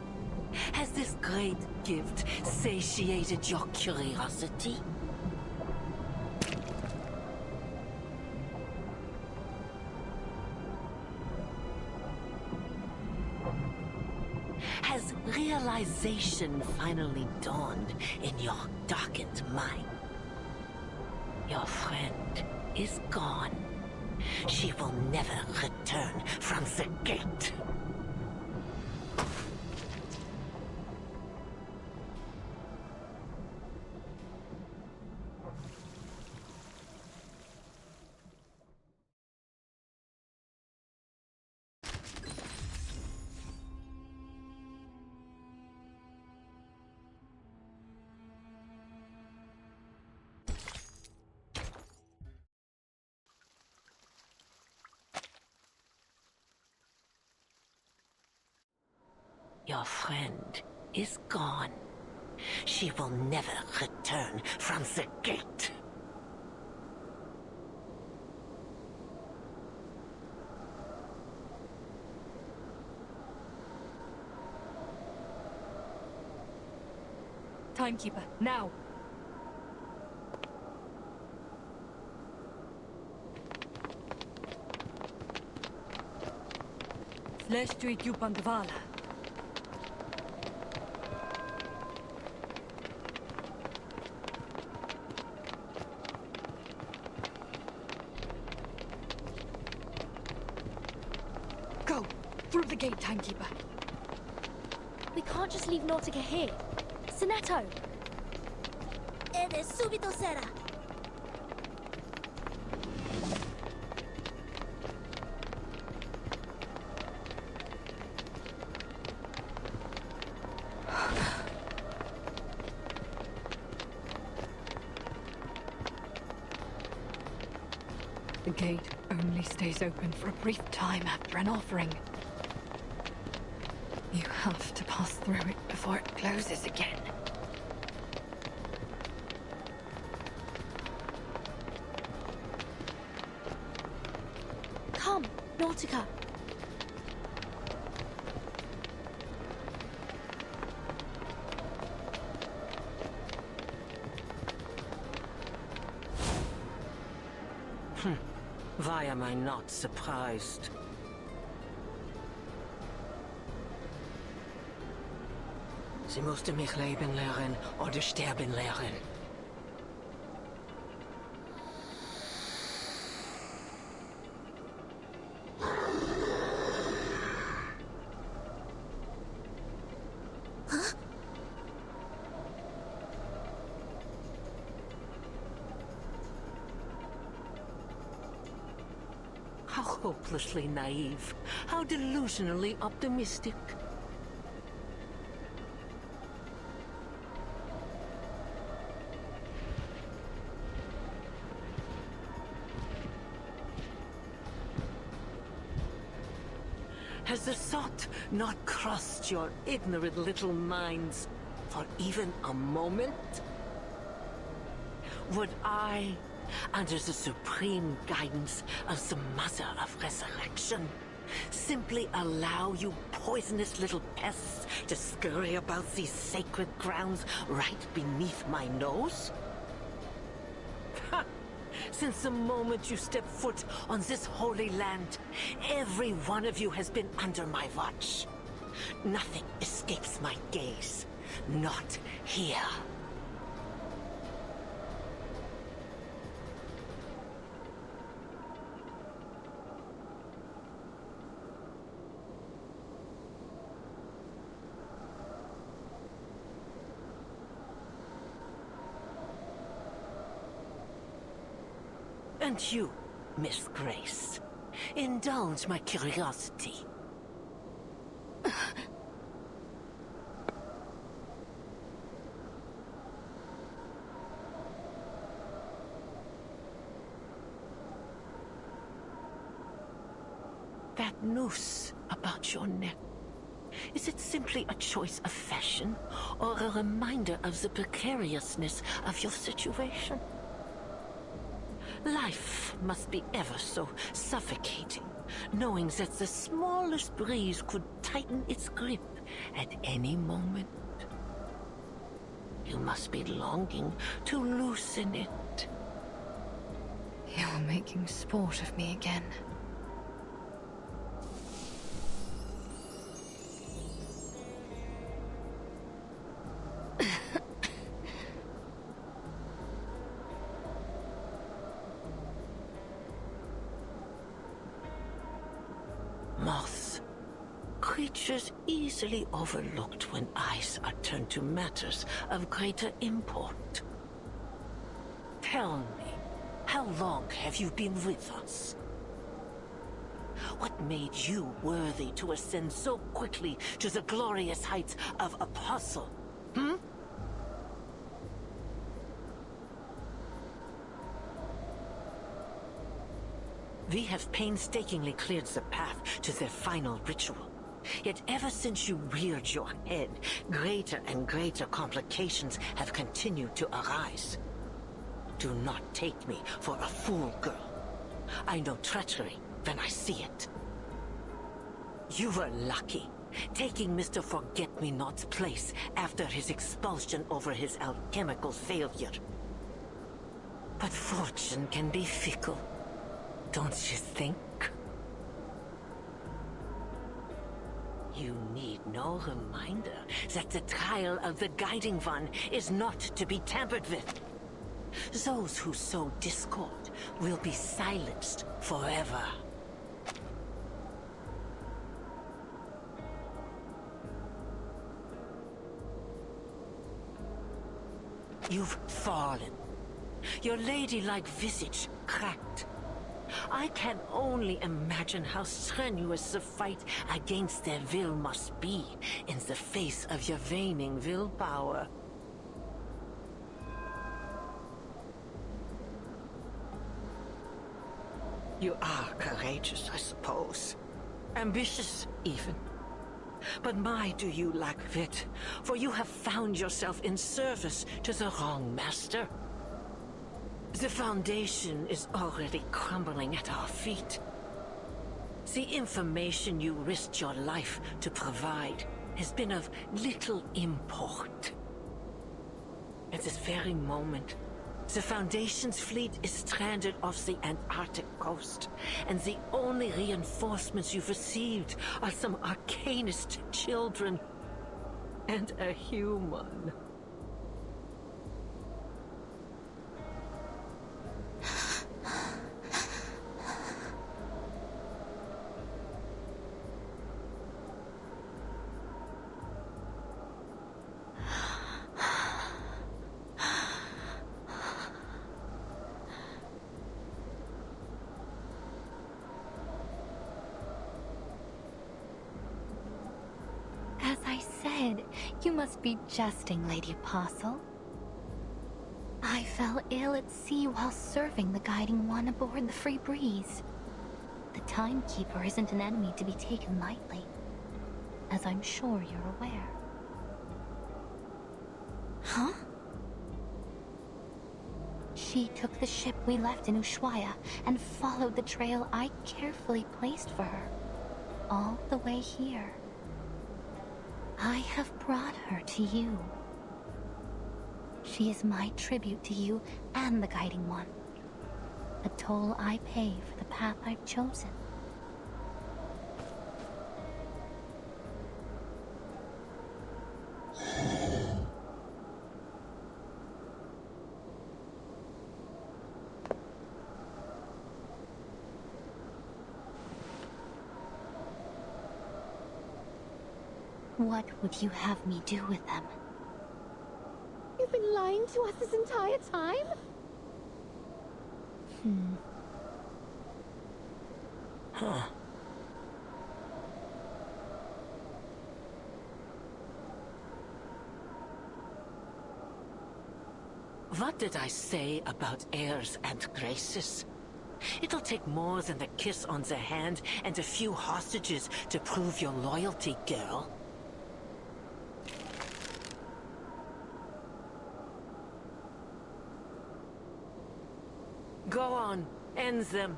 Has this great gift satiated your curiosity? Has realization finally dawned in your darkened mind? Your friend is gone. She will never return from the gate. Your friend is gone. She will never return from the gate. Timekeeper, now! Следствие Юпандвала. Go! Through the gate, Timekeeper. We can't just leave Nautica here. Sonetto! Subito sera. The gate only stays open for a brief time after an offering. You have to pass through it before it closes again. Come, Nautica. Why am I not surprised? Sie musste mich leben lehren oder sterben lehren. How hopelessly naive. How delusionally optimistic. Has the thought not crossed your ignorant little minds for even a moment? Would I, under the supreme guidance of the Mother of Resurrection, simply allow you poisonous little pests to scurry about these sacred grounds right beneath my nose? Ha! Since the moment you step foot on this holy land, every one of you has been under my watch. Nothing escapes my gaze. Not here. And you, Miss Grace, indulge my curiosity. That noose about your neck, is it simply a choice of fashion, or a reminder of the precariousness of your situation? Life must be ever so suffocating, knowing that the smallest breeze could tighten its grip at any moment. You must be longing to loosen it. You're making sport of me again. Moths. Creatures easily overlooked when eyes are turned to matters of greater import. Tell me, how long have you been with us? What made you worthy to ascend so quickly to the glorious heights of Apostle? Hmm? We have painstakingly cleared the path to their final ritual. Yet ever since you reared your head, greater and greater complications have continued to arise. Do not take me for a fool, girl. I know treachery when I see it. You were lucky, taking Mr. Forget-Me-Not's place after his expulsion over his alchemical failure. But fortune can be fickle. Don't you think? You need no reminder that the trial of the Guiding One is not to be tampered with. Those who sow discord will be silenced forever. You've fallen. Your ladylike visage cracked. I can only imagine how strenuous the fight against their will must be in the face of your waning willpower. You are courageous, I suppose. Ambitious, even. But my, do you lack wit, for you have found yourself in service to the wrong master. The Foundation is already crumbling at our feet. The information you risked your life to provide has been of little import. At this very moment, the Foundation's fleet is stranded off the Antarctic coast, and the only reinforcements you've received are some arcanist children and a human. As I said, you must be jesting, Lady Apostle. I fell ill at sea while serving the Guiding One aboard the Free Breeze. The Timekeeper isn't an enemy to be taken lightly, as I'm sure you're aware. Huh? She took the ship we left in Ushuaia and followed the trail I carefully placed for her, all the way here. I have brought her to you. She is my tribute to you and the Guiding One. A toll I pay for the path I've chosen. What would you have me do with them? You've been lying to us this entire time? Huh. What did I say about heirs and graces? It'll take more than a kiss on the hand and a few hostages to prove your loyalty, girl. Go on, end them.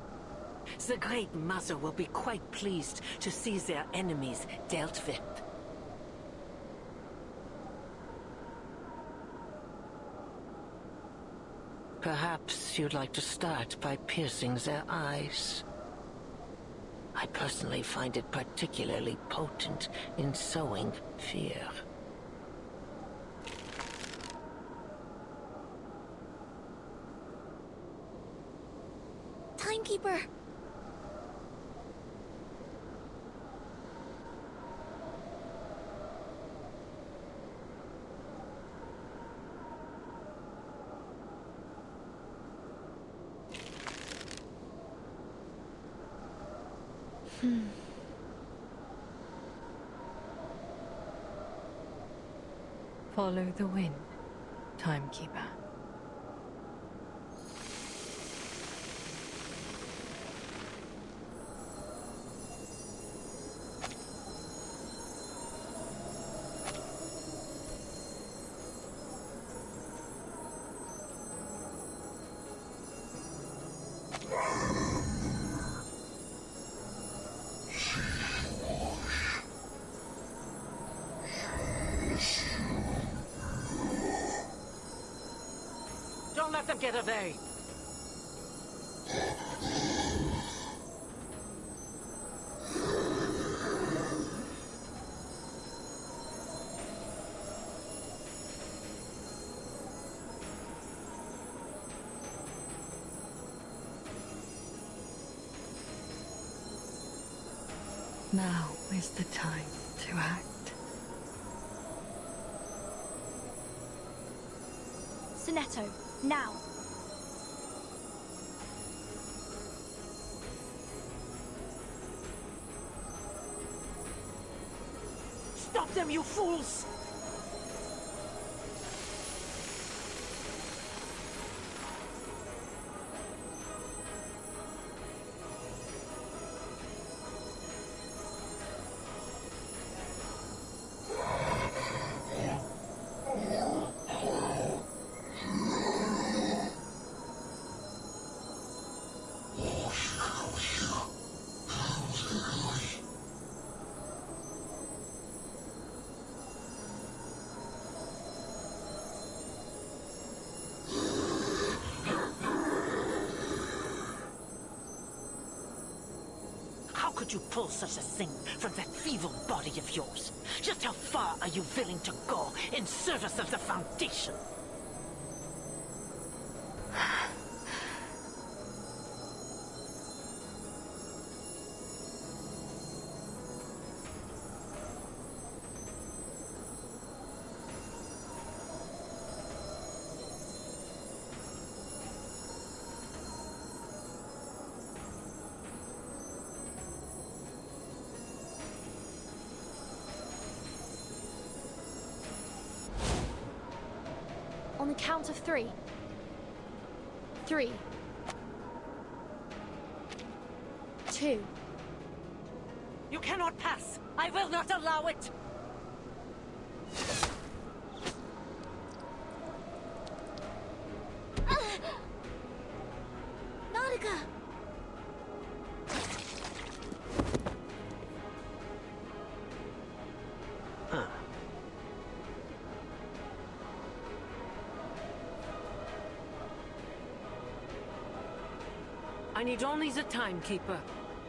The Great Mother will be quite pleased to see their enemies dealt with. Perhaps you'd like to start by piercing their eyes. I personally find it particularly potent in sowing fear. Timekeeper! Follow the wind, Timekeeper. Don't let them get away! Now is the time to act. Sonetto, now! Stop them, you fools! How could you pull such a thing from that feeble body of yours? Just how far are you willing to go in service of the Foundation? On the count of 3. 3. 2. You cannot pass! I will not allow it! Nautica! I need only the Timekeeper.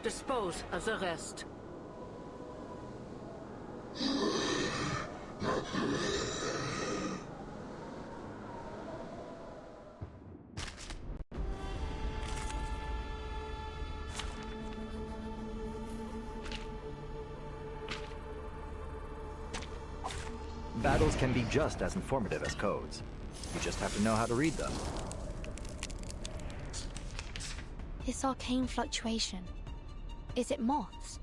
Dispose of the rest. Battles can be just as informative as codes. You just have to know how to read them. This arcane fluctuation. Is it moths?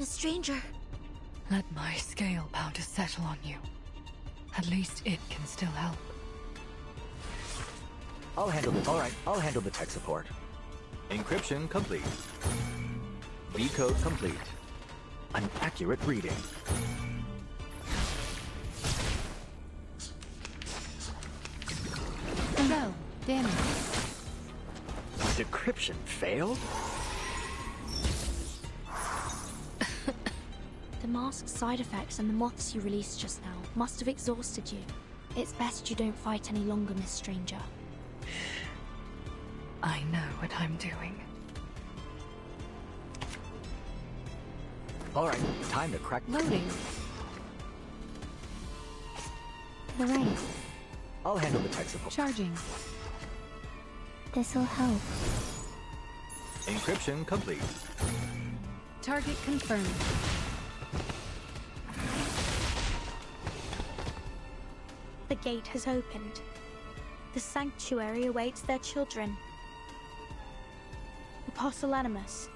Miss Stranger. Let my scale powder settle on you. At least it can still help. I'll handle it. All right, I'll handle the tech support. Encryption complete. Decode complete. An accurate reading. So, Damn it. Decryption failed? The mask's side effects and the moths you released just now must have exhausted you. It's best you don't fight any longer, Miss Stranger. I know what I'm doing. Alright, time to crack. Loading. Lorraine, I'll handle the tech support. Charging. this'll help. Encryption complete. Target confirmed. The gate has opened. The sanctuary awaits their children. Apostle Animus,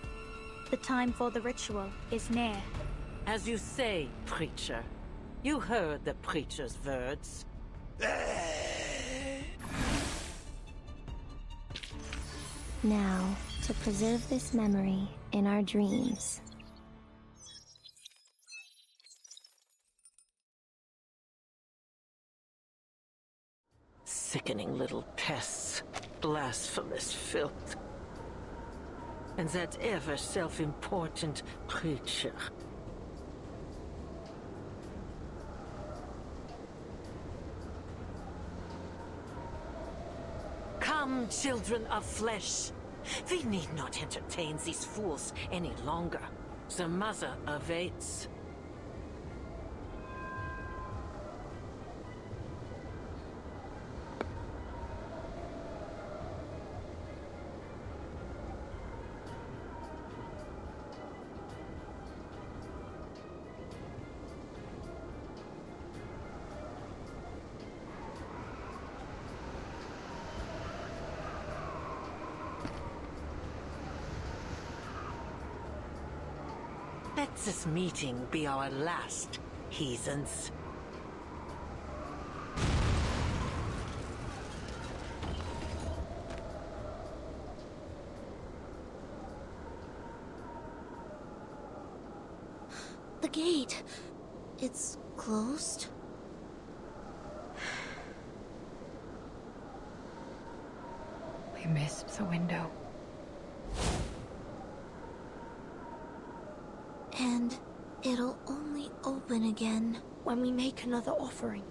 the time for the ritual is near. As you say, preacher. You heard the preacher's words. Now, to preserve this memory in our dreams. Sickening little pests. Blasphemous filth. And that ever self-important preacher. Come, children of flesh. We need not entertain these fools any longer. The mother awaits. Let this meeting be our last, heathens. The gate. It's closed? We missed the window. And it'll only open again when we make another offering.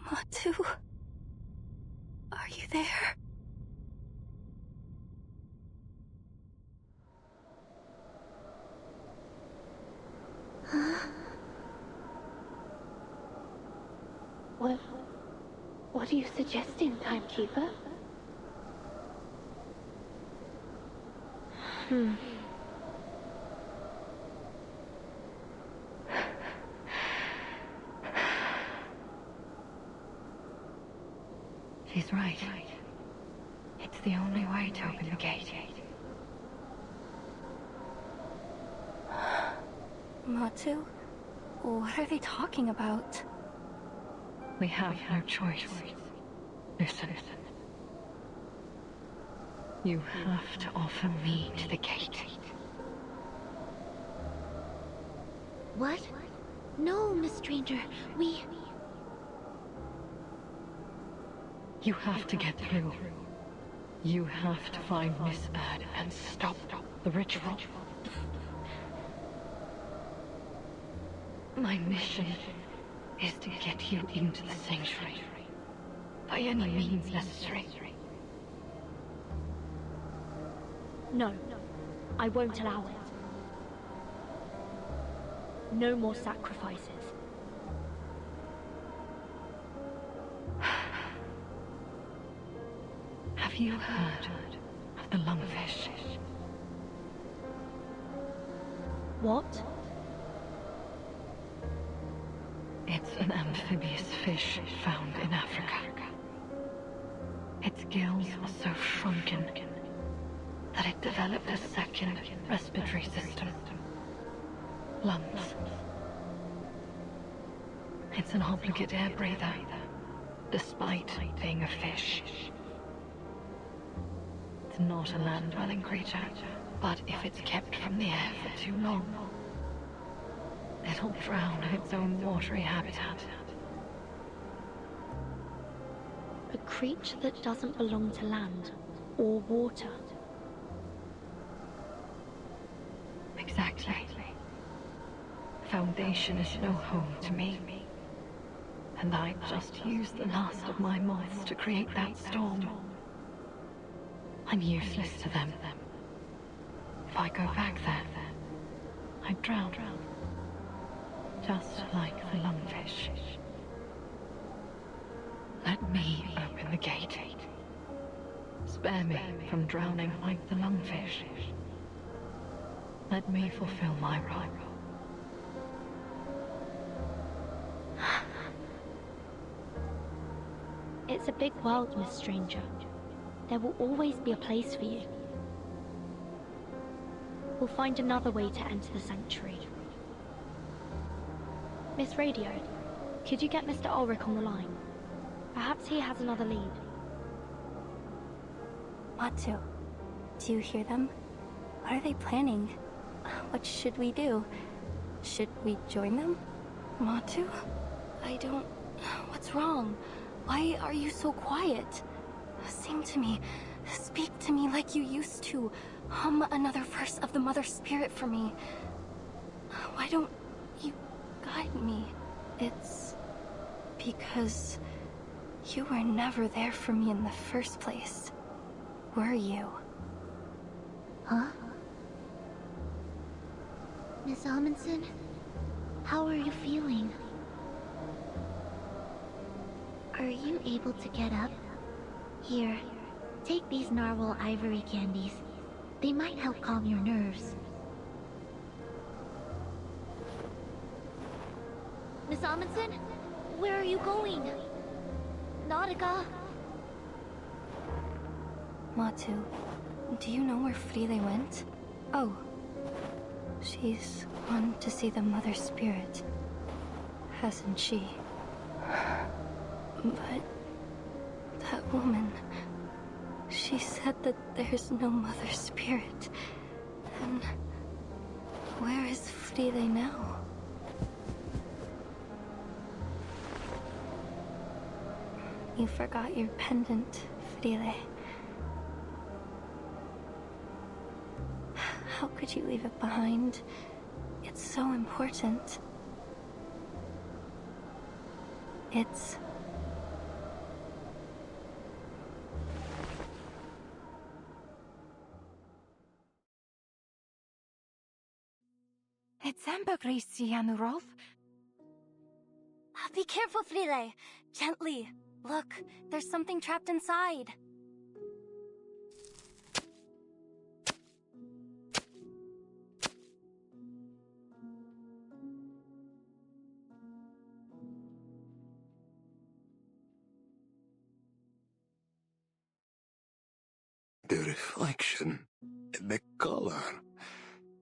Matu? Are you there? Huh? What are you suggesting, Timekeeper? She's right. It's the only way to open the gate. Matu? What are they talking about? We have no choice. Listen. You have to offer me to the gate. What? No, Miss Stranger. You have to get through. You have to find Miss Erd and stop the ritual. My mission is to get you into the sanctuary. By any means necessary. No, I won't allow it. No more sacrifices. Have you heard of the lungfish? What? It's an amphibious fish found in Africa. Its gills were so shrunken that it developed a second respiratory system. Lungs. It's an obligate air breather, despite being a fish. It's not a land-dwelling creature, but if it's kept from the air for too long, it'll drown in its own watery habitat. A creature that doesn't belong to land or water. Exactly. Foundation is no home to me. And I just used the last of my moths to create that storm. I'm useless to them. If I go back there, I'd drown. Just like the lungfish. Let me open the gate. Spare me from drowning like the lungfish. Let me fulfill my role. It's a big world, Miss Stranger. There will always be a place for you. We'll find another way to enter the sanctuary. Miss Radio, could you get Mr. Ulrich on the line? Perhaps he has another lead. Matu, do you hear them? What are they planning? What should we do? Should we join them? Matu? I don't... What's wrong? Why are you so quiet? Sing to me. Speak to me like you used to. Hum another verse of the Mother Spirit for me. Why don't you guide me? It's because you were never there for me in the first place. Were you? Huh? Miss Amundsen? How are you feeling? Are you able to get up? Here, take these narwhal ivory candies. They might help calm your nerves. Miss Amundsen? Where are you going? Nautica? Matu, do you know where Frile went? Oh, she's gone to see the Mother Spirit, hasn't she? But that woman, she said that there's no Mother Spirit. And where is Frile now? You forgot your pendant, Frile. How could you leave it behind? It's so important. It's... It's ambergris, Yanurov. Be careful, Frile. Gently. Look, there's something trapped inside. The reflection, the color.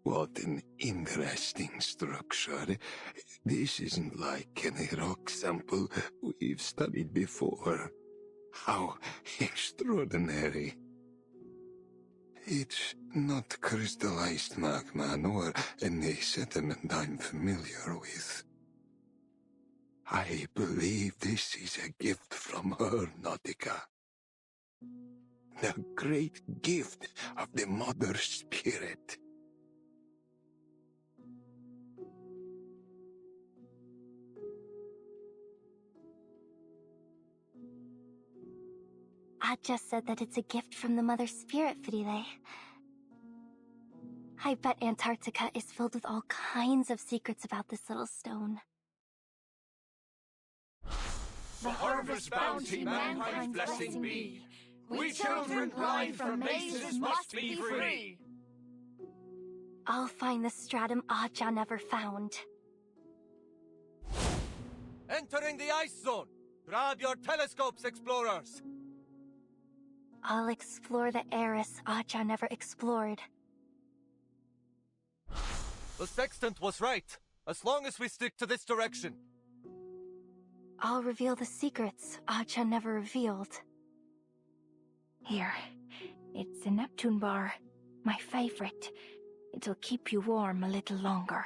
What an interesting structure. This isn't like any rock sample we've studied before. How extraordinary. It's not crystallized magma nor any sediment I'm familiar with. I believe this is a gift from her, Nautica. The great gift of the Mother Spirit. I just said that it's a gift from the Mother Spirit, Frile. I bet Antarctica is filled with all kinds of secrets about this little stone. The harvest bounty mankind's blessing be. We children blind from mazes must be free. I'll find the stratum Aja never found. Entering the ice zone! Grab your telescopes, explorers! I'll explore the Eris Acha never explored. The sextant was right, as long as we stick to this direction. I'll reveal the secrets Acha never revealed. Here. It's a Neptune bar. My favorite. It'll keep you warm a little longer.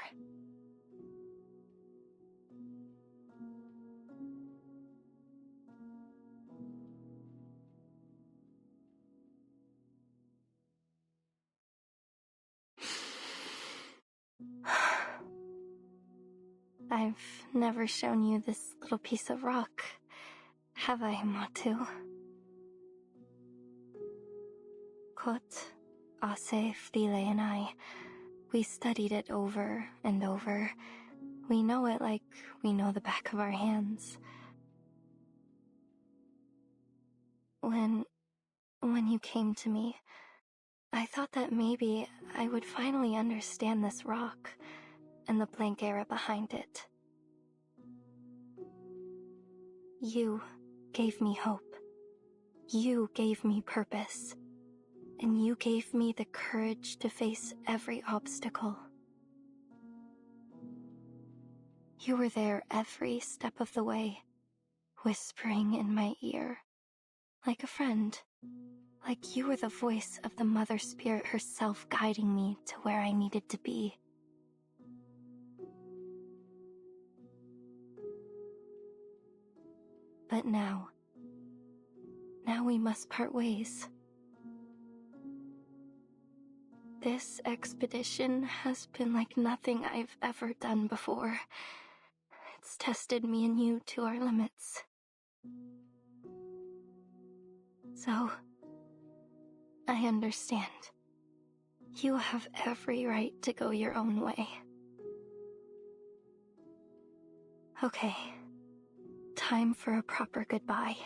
I've never shown you this little piece of rock, have I, Matu? Kot, Ase, Frile, and I, we studied it over and over. We know it like we know the back of our hands. When you came to me, I thought that maybe I would finally understand this rock and the blank era behind it. You gave me hope. You gave me purpose. And you gave me the courage to face every obstacle. You were there every step of the way, whispering in my ear, like a friend. Like you were the voice of the Mother Spirit herself guiding me to where I needed to be. But now we must part ways. This expedition has been like nothing I've ever done before. It's tested me and you to our limits. So, I understand. You have every right to go your own way. Okay. Time for a proper goodbye.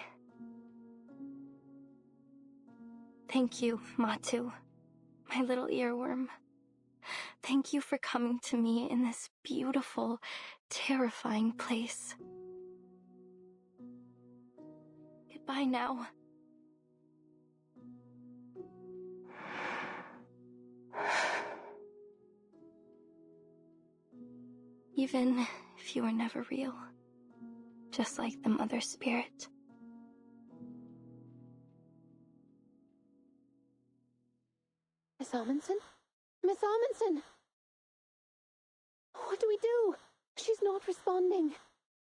Thank you, Matu, my little earworm. Thank you for coming to me in this beautiful, terrifying place. Goodbye now. Even if you were never real. Just like the Mother Spirit. Miss Amundsen? Miss Amundsen! What do we do? She's not responding.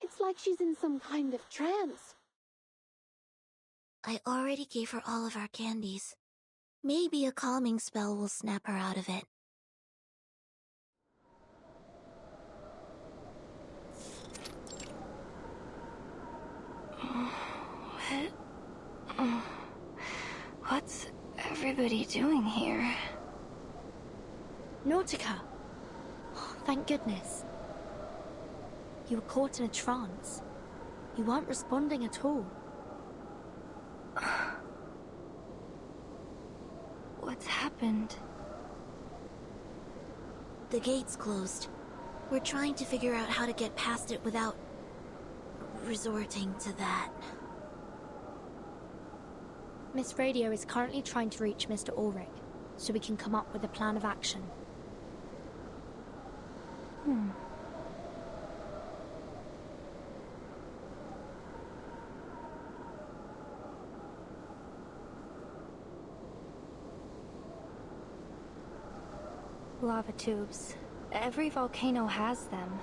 It's like she's in some kind of trance. I already gave her all of our candies. Maybe a calming spell will snap her out of it. What's everybody doing here? Nautica! Oh, thank goodness. You were caught in a trance. You weren't responding at all. What's happened? The gate's closed. We're trying to figure out how to get past it without resorting to that. Miss Radio is currently trying to reach Mr. Ulrich, so we can come up with a plan of action. Lava tubes. Every volcano has them.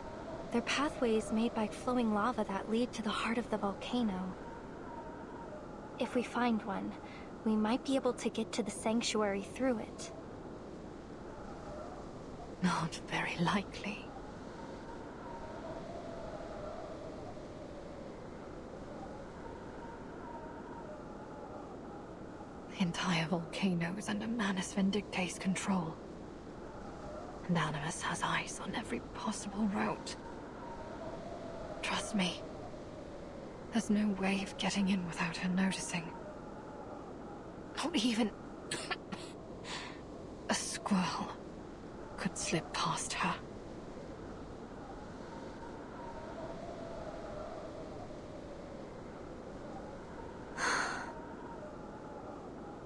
They're pathways made by flowing lava that lead to the heart of the volcano. If we find one, we might be able to get to the sanctuary through it. Not very likely. The entire volcano is under Manus Vindictae's control. And Animus has eyes on every possible route. Trust me, there's no way of getting in without her noticing. Not even a squirrel could slip past her.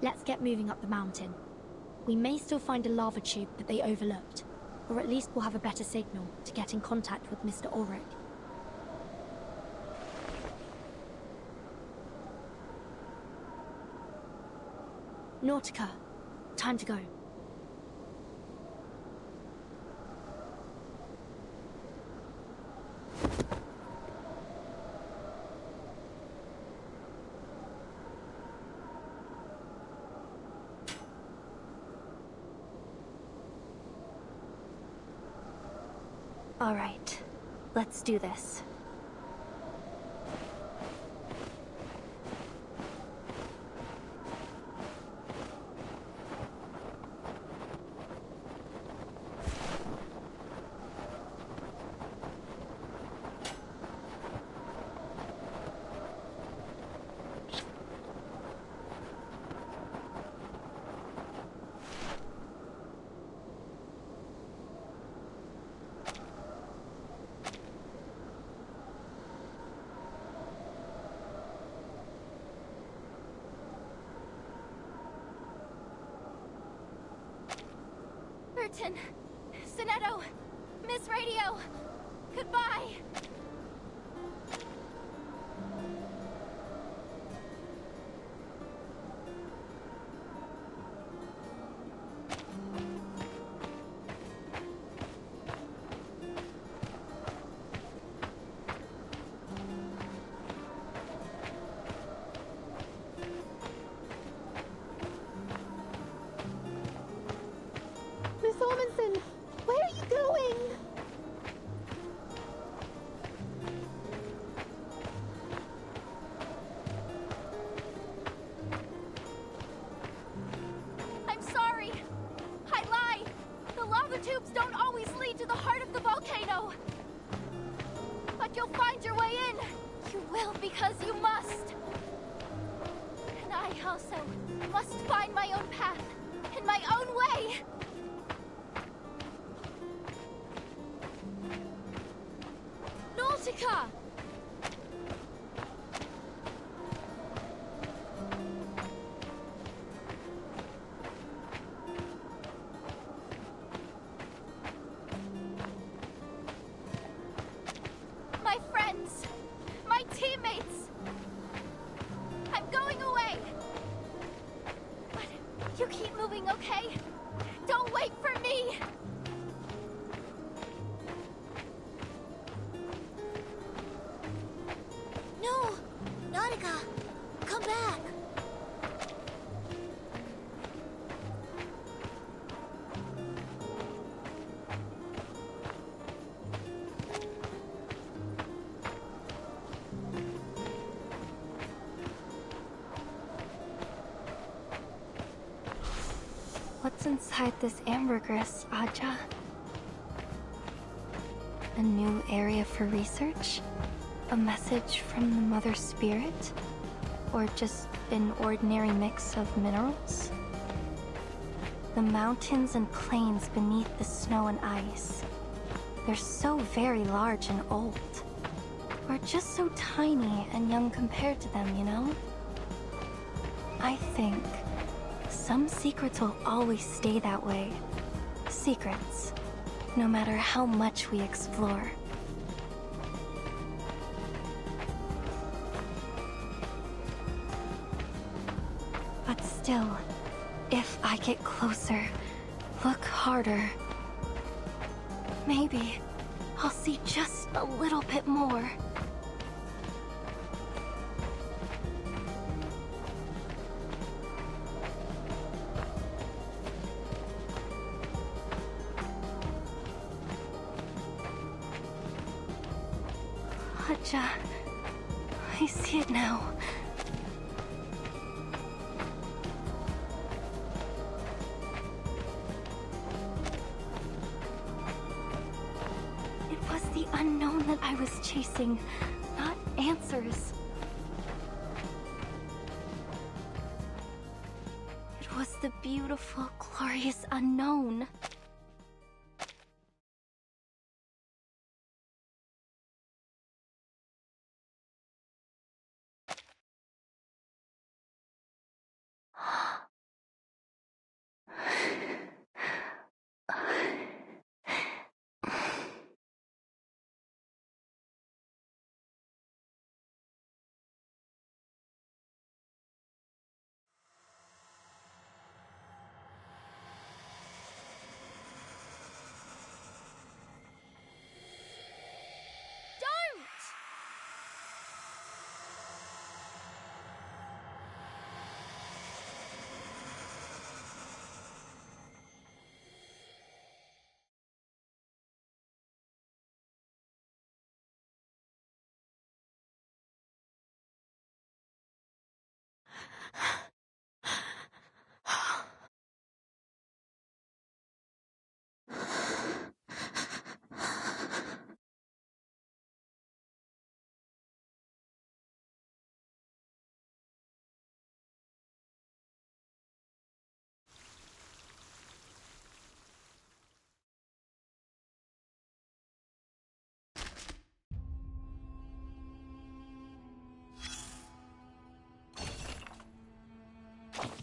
Let's get moving up the mountain. We may still find a lava tube that they overlooked, or at least we'll have a better signal to get in contact with Mr. Ulrich. Nautica, time to go. All right, let's do this. Vertin, Sonetto, Miss Radio, goodbye! Miss Ormondson, where are you going? I'm sorry. I lie. The lava tubes don't always lead to the heart of the volcano. But you'll find your way in. You will because you must. And I also must find my own path in my own way. Nautica! My friends! My teammates! I'm going away! But you keep moving, okay? Don't wait for me! No! Nautica! Come back! What's inside this ambergris, Aja? A new area for research? A message from the Mother Spirit? Or just an ordinary mix of minerals? The mountains and plains beneath the snow and ice. They're so very large and old. We're just so tiny and young compared to them, you know? I think some secrets will always stay that way. Secrets, no matter how much we explore. But still, if I get closer, look harder, maybe I'll see just a little bit more. Aja, I see it now. It was the unknown that I was chasing, not answers. It was the beautiful, glorious unknown.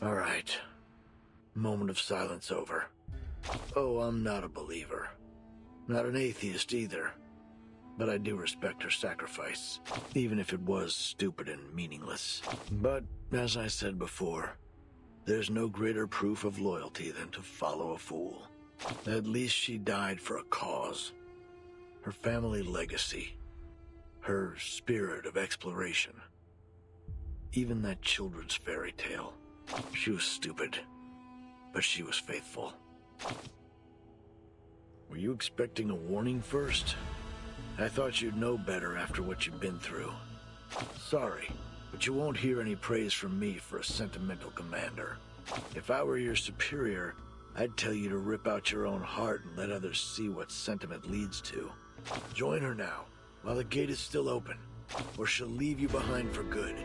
All right. Moment of silence over. Oh, I'm not a believer. Not an atheist either. But I do respect her sacrifice, even if it was stupid and meaningless. But, as I said before, there's no greater proof of loyalty than to follow a fool. At least she died for a cause. Her family legacy. Her spirit of exploration. Even that children's fairy tale. She was stupid, but she was faithful. Were you expecting a warning first? I thought you'd know better after what you've been through. Sorry, but you won't hear any praise from me for a sentimental commander. If I were your superior, I'd tell you to rip out your own heart and let others see what sentiment leads to. Join her now, while the gate is still open, or she'll leave you behind for good.